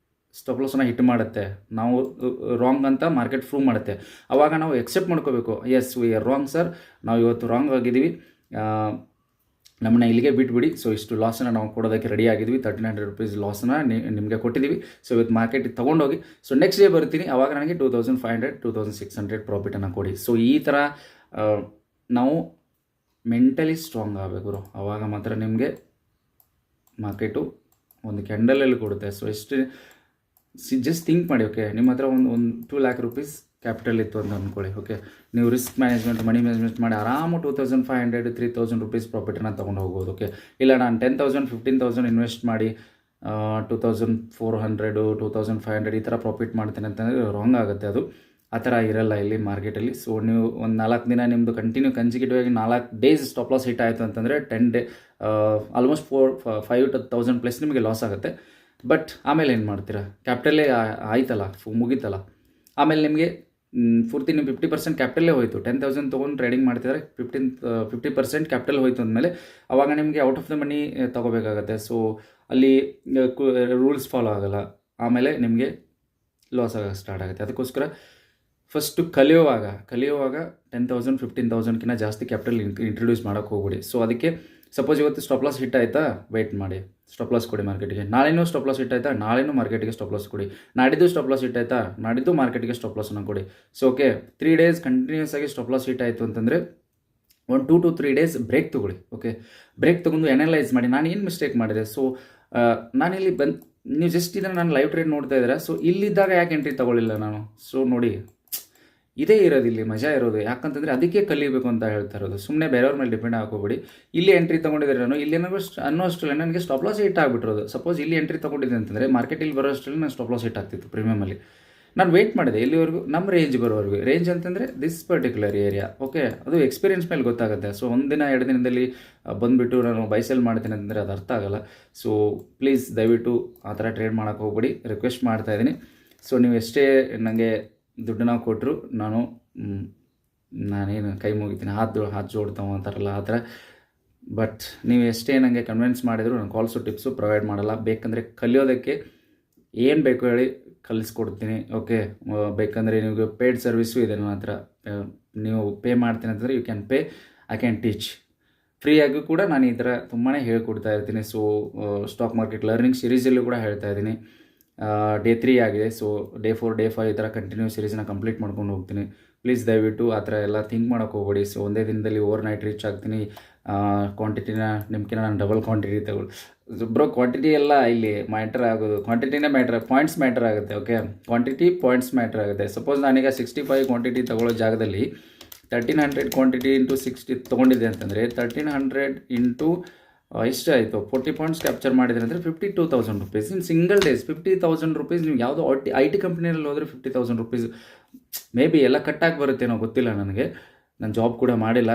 ಸ್ಟಾಪ್ ಲಾಸನ್ನು ಹಿಟ್ ಮಾಡುತ್ತೆ, ನಾವು ರಾಂಗ್ ಅಂತ ಮಾರ್ಕೆಟ್ ಪ್ರೂವ್ ಮಾಡುತ್ತೆ, ಆವಾಗ ನಾವು ಎಕ್ಸೆಪ್ಟ್ ಮಾಡ್ಕೋಬೇಕು. Yes we are wrong sir, ನಾವು ಇವತ್ತು ರಾಂಗ್ ಆಗಿದ್ದೀವಿ, ನಮ್ಮನ್ನ ಇಲ್ಲಿಗೆ ಬಿಟ್ಬಿಡಿ. ಸೊ ಇಷ್ಟು ಲಾಸನ್ನು ನಾವು ಕೊಡೋದಕ್ಕೆ ರೆಡಿ ಆಗಿದ್ವಿ, 1300 ರೂಪೀಸ್ ಲಾಸನ್ನು ನಿಮಗೆ ಕೊಟ್ಟಿದ್ದೀವಿ. ಸೊ ಇವತ್ತು ಮಾರ್ಕೆಟಿಗೆ ತೊಗೊಂಡೋಗಿ, ಸೊ ನೆಕ್ಸ್ಟ್ ಡೇ ಬರ್ತೀನಿ, ಆವಾಗ ನನಗೆ 2500 2600 ಪ್ರಾಫಿಟನ್ನು ಕೊಡಿ. ಸೊ ಈ ಥರ ನಾವು ಮೆಂಟಲಿ ಸ್ಟ್ರಾಂಗ್ ಆಗಬೇಕು, ಆವಾಗ ಮಾತ್ರ ನಿಮಗೆ ಮಾರ್ಕೆಟು ಒಂದು ಕ್ಯಾಂಡಲಲ್ಲಿ ಕೊಡುತ್ತೆ. ಸೊ ಎಷ್ಟು ಜಸ್ಟ್ ಥಿಂಕ್ ಮಾಡಿ. ಓಕೆ, ನಿಮ್ಮ ಹತ್ರ ಒಂದು 2 lakh ರೂಪೀಸ್ ಕ್ಯಾಪಿಟಲ್ ಇತ್ತು ಅಂತ ಅಂದ್ಕೊಳ್ಳಿ. ಓಕೆ, ನೀವು ರಿಸ್ಕ್ ಮ್ಯಾನೇಜ್ಮೆಂಟ್, ಮನಿ ಮ್ಯಾನೇಜ್ಮೆಂಟ್ ಮಾಡಿ ಆರಾಮು 2500 3000 ರೂಪೀಸ್ ಪ್ರಾಫಿಟನ್ನು ತೊಗೊಂಡು ಹೋಗ್ಬೋದು. ಓಕೆ, ಇಲ್ಲ ನಾನು 10,000 15,000 ಇನ್ವೆಸ್ಟ್ ಮಾಡಿ 2400 2500 ಈ ಥರ ಪ್ರಾಫಿಟ್ ಮಾಡ್ತೇನೆ ಅಂತಂದರೆ ರಾಂಗ್ ಆಗುತ್ತೆ. ಅದು ಆ ಥರ ಇರಲ್ಲ ಇಲ್ಲಿ ಮಾರ್ಕೆಟಲ್ಲಿ. ಸೊ ನೀವು ಒಂದು 4 ದಿನ ನಿಮ್ಮದು ಕಂಟಿನ್ಯೂ ಕನ್ಸಿಕ್ಯೂಟಿವ್ ಆಗಿ 4 ಡೇಸ್ ಸ್ಟಾಪ್ ಲಾಸ್ ಹಿಟ್ ಆಯಿತು ಅಂತಂದರೆ 10 ಡೇ ಆಲ್ಮೋಸ್ಟ್ 5,000 ಪ್ಲಸ್ ನಿಮಗೆ ಲಾಸ್ ಆಗುತ್ತೆ. ಬಟ್ ಆಮೇಲೆ ಏನು ಮಾಡ್ತೀರಾ, ಕ್ಯಾಪಿಟಲೇ ಆಯ್ತಲ್ಲ, ಮುಗೀತಲ್ಲ. ಆಮೇಲೆ ನಿಮಗೆ ಪೂರ್ತಿ ನೀವು 50% ಕ್ಯಾಪಿಟಲೇ ಹೋಯಿತು. 10,000 ತೊಗೊಂಡು ಟ್ರೇಡಿಂಗ್ ಮಾಡ್ತಿದ್ದಾರೆ, 50% ಕ್ಯಾಪಿಟಲ್ ಹೋಯಿತು ಅಂದಮೇಲೆ ಆವಾಗ ನಿಮಗೆ ಔಟ್ ಆಫ್ ದ ಮನಿ ತೊಗೋಬೇಕಾಗತ್ತೆ. ಸೊ ಅಲ್ಲಿ ರೂಲ್ಸ್ ಫಾಲೋ ಆಗೋಲ್ಲ, ಆಮೇಲೆ ನಿಮಗೆ ಲಾಸ್ ಆಗೋಕ್ಕೆ ಸ್ಟಾರ್ಟ್ ಆಗುತ್ತೆ. ಅದಕ್ಕೋಸ್ಕರ ಫಸ್ಟು ಕಲಿಯುವಾಗ 10,000 15,000ಕಿಂತ ಜಾಸ್ತಿ ಕ್ಯಾಪಿಟಲ್ ಇಂಟ್ರೊಡ್ಯೂಸ್ ಮಾಡೋಕ್ಕೆ ಹೋಗ್ಬಿಡಿ. ಸೊ ಅದಕ್ಕೆ ಸಪೋಸ್ ಇವತ್ತು ಸ್ಟಾಪ್ ಲಾಸ್ ಹಿಟ್ ಆಯಿತಾ, ವೆಯ್ಟ್ ಮಾಡಿ, ಸ್ಟಾಪ್ ಲಾಸ್ ಕೊಡಿ ಮಾರ್ಕೆಟಿಗೆ. ನಾಳೆನೂ ಸ್ಟಾಪ್ ಲಾಸ್ ಹಿಟ್ ಆಯಿತಾ, ನಾಳೆನೂ ಮಾರ್ಕೆಟಿಗೆ ಸ್ಟಾಪ್ ಲಾಸ್ ಕೊಡಿ. ನಾಡಿದ್ದು ಸ್ಟಾಪ್ ಲಾಸ್ ಹಿಟ್ ಆಯಿತಾ, ನಾಡಿದ್ದು ಮಾರ್ಕೆಟಿಗೆ ಸ್ಟಾಪ್ ಲಾಸನ್ನು ಕೊಡಿ. ಸೊ ಓಕೆ, 3 ಡೇಸ್ ಕಂಟಿನ್ಯೂಸ್ ಆಗಿ ಸ್ಟಾಪ್ ಲಾಸ್ ಹಿಟ್ ಆಯಿತು ಅಂತಂದರೆ 1 2 to 3 ಡೇಸ್ ಬ್ರೇಕ್ ತೊಗೊಳ್ಳಿ. ಓಕೆ, ಬ್ರೇಕ್ ತೊಗೊಂಡು ಅನಲೈಸ್ ಮಾಡಿ, ನಾನು ಏನು ಮಿಸ್ಟೇಕ್ ಮಾಡಿದೆ. ಸೊ ನಾನಿಲ್ಲಿ ನೀವು ಜಸ್ಟ್ ಇದನ್ನು ನಾನು ಲೈವ್ ಟ್ರೇಡ್ ನೋಡ್ತಾ ಇದ್ದೀರಾ. ಸೊ ಇಲ್ಲಿದ್ದಾಗ ಯಾಕೆ ಎಂಟ್ರಿ ತೊಗೊಳ್ಳಿಲ್ಲ ನಾನು? ಸೊ ನೋಡಿ, ಇದೇ ಇರೋದು ಇಲ್ಲಿ ಮಜಾ ಇರೋದು. ಯಾಕಂತಂದರೆ ಅದಕ್ಕೆ ಕಲಿಬೇಕು ಅಂತ ಹೇಳ್ತಾ ಇರೋದು. ಸುಮ್ಮನೆ ಬೇರೆಯವ್ರ ಮೇಲೆ ಡಿಪೆಂಡ್ ಹಾಕೋಬೇಡಿ. ಇಲ್ಲಿ ಎಂಟ್ರಿ ತೊಗೊಂಡಿದ್ರೆ ನಾನು ಇಲ್ಲಿ ಅನ್ನೋ ಅಷ್ಟರಲ್ಲಿ ನನಗೆ ಸ್ಟಾಪ್ ಲಾಸ್ ಹಿಟ್ ಆಗಿಬಿಟ್ಟಿರೋದು. ಸಪೋಸ್ ಇಲ್ಲಿ ಎಂಟ್ರಿ ತೊಗೊಂಡಿದ್ದೆ ಅಂತಂದರೆ ಮಾರ್ಕೆಟ್ ಇಲ್ಲಿ ಬರೋ ಅಷ್ಟರಲ್ಲಿ ನಾನು ಸ್ಟಾಪ್ ಲಾಸ್ ಹಿಟ್ ಆಗ್ತಿತ್ತು ಪ್ರೀಮಿಯಮಲ್ಲಿ. ನಾನು ವೆಯ್ಟ್ ಮಾಡಿದೆ ಇಲ್ಲಿವರೆಗೂ, ನಮ್ಮ ರೇಂಜ್ ಬರೋವರೆಗೂ. ರೇಂಜ್ ಅಂತಂದರೆ ದಿಸ್ ಪರ್ಟಿಕ್ಯುಲರ್ ಏರಿಯಾ. ಓಕೆ, ಅದು ಎಕ್ಸ್ಪೀರಿಯನ್ಸ್ ಮೇಲೆ ಗೊತ್ತಾಗುತ್ತೆ. ಸೊ 1 ದಿನ 2 ದಿನದಲ್ಲಿ ಬಂದುಬಿಟ್ಟು ನಾನು ಬೈಸೆಲ್ ಮಾಡ್ತೀನಿ ಅಂತಂದರೆ ಅದು ಅರ್ಥ ಆಗೋಲ್ಲ. ಸೊ ಪ್ಲೀಸ್ ದಯವಿಟ್ಟು ಆ ಥರ ಟ್ರೇಡ್ ಮಾಡೋಕ್ಕೆ ಹೋಗ್ಬೇಡಿ, ರಿಕ್ವೆಸ್ಟ್ ಮಾಡ್ತಾಯಿದ್ದೀನಿ. ಸೊ ನೀವು ಎಷ್ಟೇ ನನಗೆ ದುಡ್ಡನ್ನ ಕೊಟ್ಟರು ನಾನೇನು ಕೈ ಮುಗಿತೀನಿ, ಹಾತು ಜೋಡ್ತಾವ ಅಂತಾರಲ್ಲ ಆ ಥರ. ಬಟ್ ನೀವು ಎಷ್ಟೇ ನನಗೆ ಕನ್ವಿನ್ಸ್ ಮಾಡಿದ್ರು ನಾನು ಕಾಲ್ಸು ಟಿಪ್ಸು ಪ್ರೊವೈಡ್ ಮಾಡಲ್ಲ. ಬೇಕಂದರೆ ಕಲಿಯೋದಕ್ಕೆ ಏನು ಬೇಕು ಹೇಳಿ ಕಲಿಸ್ಕೊಡ್ತೀನಿ. ಓಕೆ, ಬೇಕಂದರೆ ನಿಮಗೆ ಪೇಯ್ಡ್ ಸರ್ವಿಸು ಇದೆ ನನ್ನ ಹತ್ರ. ನೀವು ಪೇ ಮಾಡ್ತೀನಿ ಅಂತಂದರೆ you can pay, I can teach. ಫ್ರೀಯಾಗೂ ಕೂಡ ನಾನು ಈ ಥರ ತುಂಬಾ ಹೇಳ್ಕೊಡ್ತಾ ಇರ್ತೀನಿ. ಸೊ ಸ್ಟಾಕ್ ಮಾರ್ಕೆಟ್ ಲರ್ನಿಂಗ್ ಸೀರೀಸಲ್ಲೂ ಕೂಡ ಹೇಳ್ತಾ ಇದ್ದೀನಿ. ಡೇ 3 ಆಗಿದೆ. ಸೊ ಡೇ 4 ಡೇ 5 ಈ ಥರ ಕಂಟಿನ್ಯೂ ಸೀರೀಸ್ನ ಕಂಪ್ಲೀಟ್ ಮಾಡ್ಕೊಂಡು ಹೋಗ್ತೀನಿ. ಪ್ಲೀಸ್ ದಯವಿಟ್ಟು ಆ ಥರ ಎಲ್ಲ ಥಿಂಕ್ ಮಾಡೋಕ್ಕೆ ಹೋಗ್ಬೇಡಿ. ಸೊ ಒಂದೇ ದಿನದಲ್ಲಿ ಓವರ್ ನೈಟ್ ರೀಚ್ ಆಗ್ತೀನಿ, ಕ್ವಾಂಟಿಟಿನ ನಿಮ್ಗಿಂತ ನಾನು ಡಬಲ್ ಕ್ವಾಂಟಿಟಿ ಬ್ರೋ. ಕ್ವಾಂಟಿಟಿ ಎಲ್ಲ ಇಲ್ಲಿ ಮ್ಯಾಟ್ರ್ ಆಗೋದು, ಕ್ವಾಂಟಿಟಿನೇ ಮ್ಯಾಟ್ರ್, ಪಾಯಿಂಟ್ಸ್ ಮ್ಯಾಟ್ರ್ ಆಗುತ್ತೆ. ಓಕೆ, ಕ್ವಾಂಟಿಟಿ ಪಾಯಿಂಟ್ಸ್ ಮ್ಯಾಟ್ರ್ ಆಗುತ್ತೆ. ಸಪೋಸ್ ನಾನೀಗ 65 ಕ್ವಾಂಟಿಟಿ ತೊಗೊಳ್ಳೋ ಜಾಗದಲ್ಲಿ 1300 ಕ್ವಾಂಟಿಟಿ ಇಂಟು 60 ತೊಗೊಂಡಿದ್ದೆ ಅಂತಂದರೆ 1300 ಇಂಟು ಎಷ್ಟು ಆಯಿತು, 40 ಪಾಯಿಂಟ್ಸ್ ಕ್ಯಾಪ್ಚರ್ ಮಾಡಿದ್ರೆ ಅಂದರೆ 52,000 rupees in single days. 50,000 rupees ನೀವು ಯಾವುದೋ IT ಕಂಪ್ನಿಯಲ್ಲಿ ಹೋದರೆ 50,000 ರೂಪೀಸ್ ಮೇ ಬಿ ಎಲ್ಲ ಕಟ್ಟಾಗಿ ಬರುತ್ತೇನೋ ಗೊತ್ತಿಲ್ಲ ನನಗೆ, ನಾನು ಜಾಬ್ ಕೂಡ ಮಾಡಿಲ್ಲ.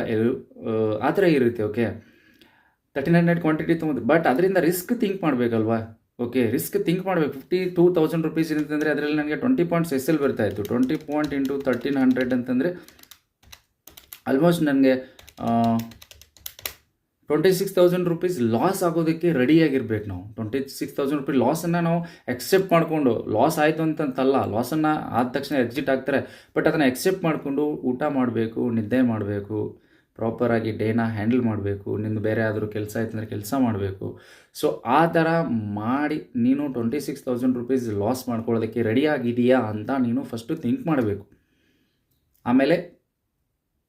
ಆ ಥರ ಇರುತ್ತೆ. ಓಕೆ, 1300 ಕ್ವಾಂಟಿಟಿ ತೊಗೊಂಡು, ಬಟ್ ಅದರಿಂದ ರಿಸ್ಕ್ ಥಿಂಕ್ ಮಾಡಬೇಕಲ್ವಾ? ಓಕೆ, ರಿಸ್ಕ್ ಥಿಂಕ್ ಮಾಡಬೇಕು. 52,000 ರೂಪೀಸ್ ಅಂತಂದರೆ ಅದರಲ್ಲಿ ನನಗೆ 20 ಪಾಯಿಂಟ್ಸ್ SL ಬರ್ತಾಯಿತ್ತು. 20 ಪಾಯಿಂಟ್ ಇಂಟು 1300 ಅಂತಂದರೆ ಆಲ್ಮೋಸ್ಟ್ ನನಗೆ 26,000 ರೂಪೀಸ್ ಲಾಸ್ ಆಗೋದಕ್ಕೆ ರೆಡಿಯಾಗಿರ್ಬೇಕು ನಾವು. 26,000 ರೂಪೀಸ್ ಲಾಸನ್ನು ನಾವು ಎಕ್ಸೆಪ್ಟ್ ಮಾಡಿಕೊಂಡು, ಲಾಸ್ ಆಯಿತು ಅಂತಲ್ಲ, ಲಾಸನ್ನು ಆದ ತಕ್ಷಣ ಎಕ್ಸಿಟ್ ಆಗ್ತಾರೆ, ಬಟ್ ಅದನ್ನು ಎಕ್ಸೆಪ್ಟ್ ಮಾಡಿಕೊಂಡು ಊಟ ಮಾಡಬೇಕು, ನಿದ್ದೆ ಮಾಡಬೇಕು, ಪ್ರಾಪರಾಗಿ ಡೇನ ಹ್ಯಾಂಡಲ್ ಮಾಡಬೇಕು. ನಿಂದು ಬೇರೆ ಯಾವ್ದಾದ್ರು ಕೆಲಸ ಆಯ್ತು ಅಂದರೆ ಕೆಲಸ ಮಾಡಬೇಕು. ಸೊ ಆ ಥರ ಮಾಡಿ ನೀನು 26,000 ರೂಪೀಸ್ ಲಾಸ್ ಮಾಡ್ಕೊಳ್ಳೋದಕ್ಕೆ ರೆಡಿಯಾಗಿದೆಯಾ ಅಂತ ನೀನು ಫಸ್ಟು ಥಿಂಕ್ ಮಾಡಬೇಕು. ಆಮೇಲೆ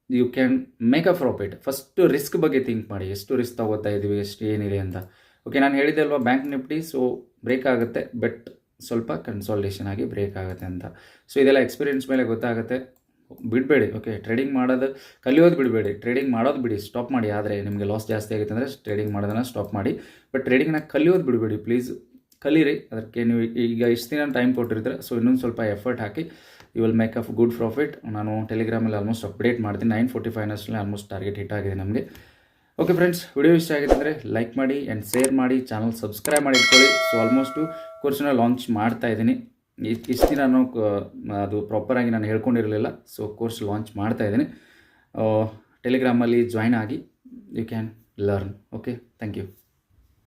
you can make a profit. First risk ಬಗ್ಗೆ ಥಿಂಕ್ ಮಾಡಿ, ಎಷ್ಟು ರಿಸ್ಕ್ ತಗೋತಾ ಇದ್ದೀವಿ, ಎಷ್ಟು ಏನಿದೆ ಅಂತ. ಓಕೆ, ನಾನು ಹೇಳಿದೆ ಅಲ್ವಾ, ಬ್ಯಾಂಕ್ ನಿಫ್ಟಿ ಸೊ ಬ್ರೇಕ್ ಆಗುತ್ತೆ, ಬಟ್ ಸ್ವಲ್ಪ ಕನ್ಸಾಲ್ಟೇಷನ್ ಆಗಿ ಬ್ರೇಕ್ ಆಗುತ್ತೆ ಅಂತ. ಸೊ ಇದೆಲ್ಲ ಎಕ್ಸ್ಪೀರಿಯನ್ಸ್ ಮೇಲೆ ಗೊತ್ತಾಗುತ್ತೆ. ಬಿಡಬೇಡಿ. ಓಕೆ, ಟ್ರೇಡಿಂಗ್ ಮಾಡೋದು ಕಲಿಯೋದು ಬಿಡಬೇಡಿ, ಟ್ರೇಡಿಂಗ್ ಮಾಡೋದು ಬಿಡಿ, ಸ್ಟಾಪ್ ಮಾಡಿ. ಆದರೆ ನಿಮಗೆ ಲಾಸ್ ಜಾಸ್ತಿ ಆಗುತ್ತೆ ಅಂದರೆ ಟ್ರೇಡಿಂಗ್ ಮಾಡೋದನ್ನು ಸ್ಟಾಪ್ ಮಾಡಿ, ಬಟ್ ಟ್ರೇಡಿಂಗ್ನ ಕಲಿಯೋದು ಬಿಡಬೇಡಿ. ಪ್ಲೀಸ್ ಕಲೀರಿ. ಅದಕ್ಕೆ ನೀವು ಈಗ ಇಷ್ಟು ದಿನ ಟೈಮ್ ಕೊಟ್ಟಿರ್ತೀರ, ಸೊ ಇನ್ನೊಂದು ಸ್ವಲ್ಪ ಎಫರ್ಟ್ ಹಾಕಿ, you will make a good profit. ನಾನು ಟೆಲಿಗ್ರಾಮಲ್ಲಿ ಆಲ್ಮೋಸ್ಟ್ ಅಪ್ಡೇಟ್ ಮಾಡ್ತೀನಿ. 9:45 ಅಷ್ಟರಲ್ಲಿ ಆಲ್ಮೋಸ್ಟ್ ಟಾರ್ಗೆಟ್ ಹಿಟ್ ಆಗಿದೆ ನಮಗೆ. ಓಕೆ ಫ್ರೆಂಡ್ಸ್, ವಿಡಿಯೋ ಇಷ್ಟ ಆಗಿದೆ ಅಂದರೆ ಲೈಕ್ ಮಾಡಿ ಆ್ಯಂಡ್ ಶೇರ್ ಮಾಡಿ, ಚಾನಲ್ ಸಬ್ಸ್ಕ್ರೈಬ್ ಮಾಡಿ ಇಟ್ಕೊಳ್ಳಿ. ಸೊ ಆಲ್ಮೋಸ್ಟು ಕೋರ್ಸನ್ನ ಲಾಂಚ್ ಮಾಡ್ತಾ ಇದ್ದೀನಿ. ಇಷ್ಟು ದಿನ ನಾನು ಅದು ಪ್ರಾಪರಾಗಿ ನಾನು ಹೇಳ್ಕೊಂಡಿರಲಿಲ್ಲ. ಸೊ ಕೋರ್ಸ್ ಲಾಂಚ್ ಮಾಡ್ತಾ ಇದ್ದೀನಿ. ಟೆಲಿಗ್ರಾಮಲ್ಲಿ ಜಾಯ್ನ್ ಆಗಿ you can learn. Okay, thank you.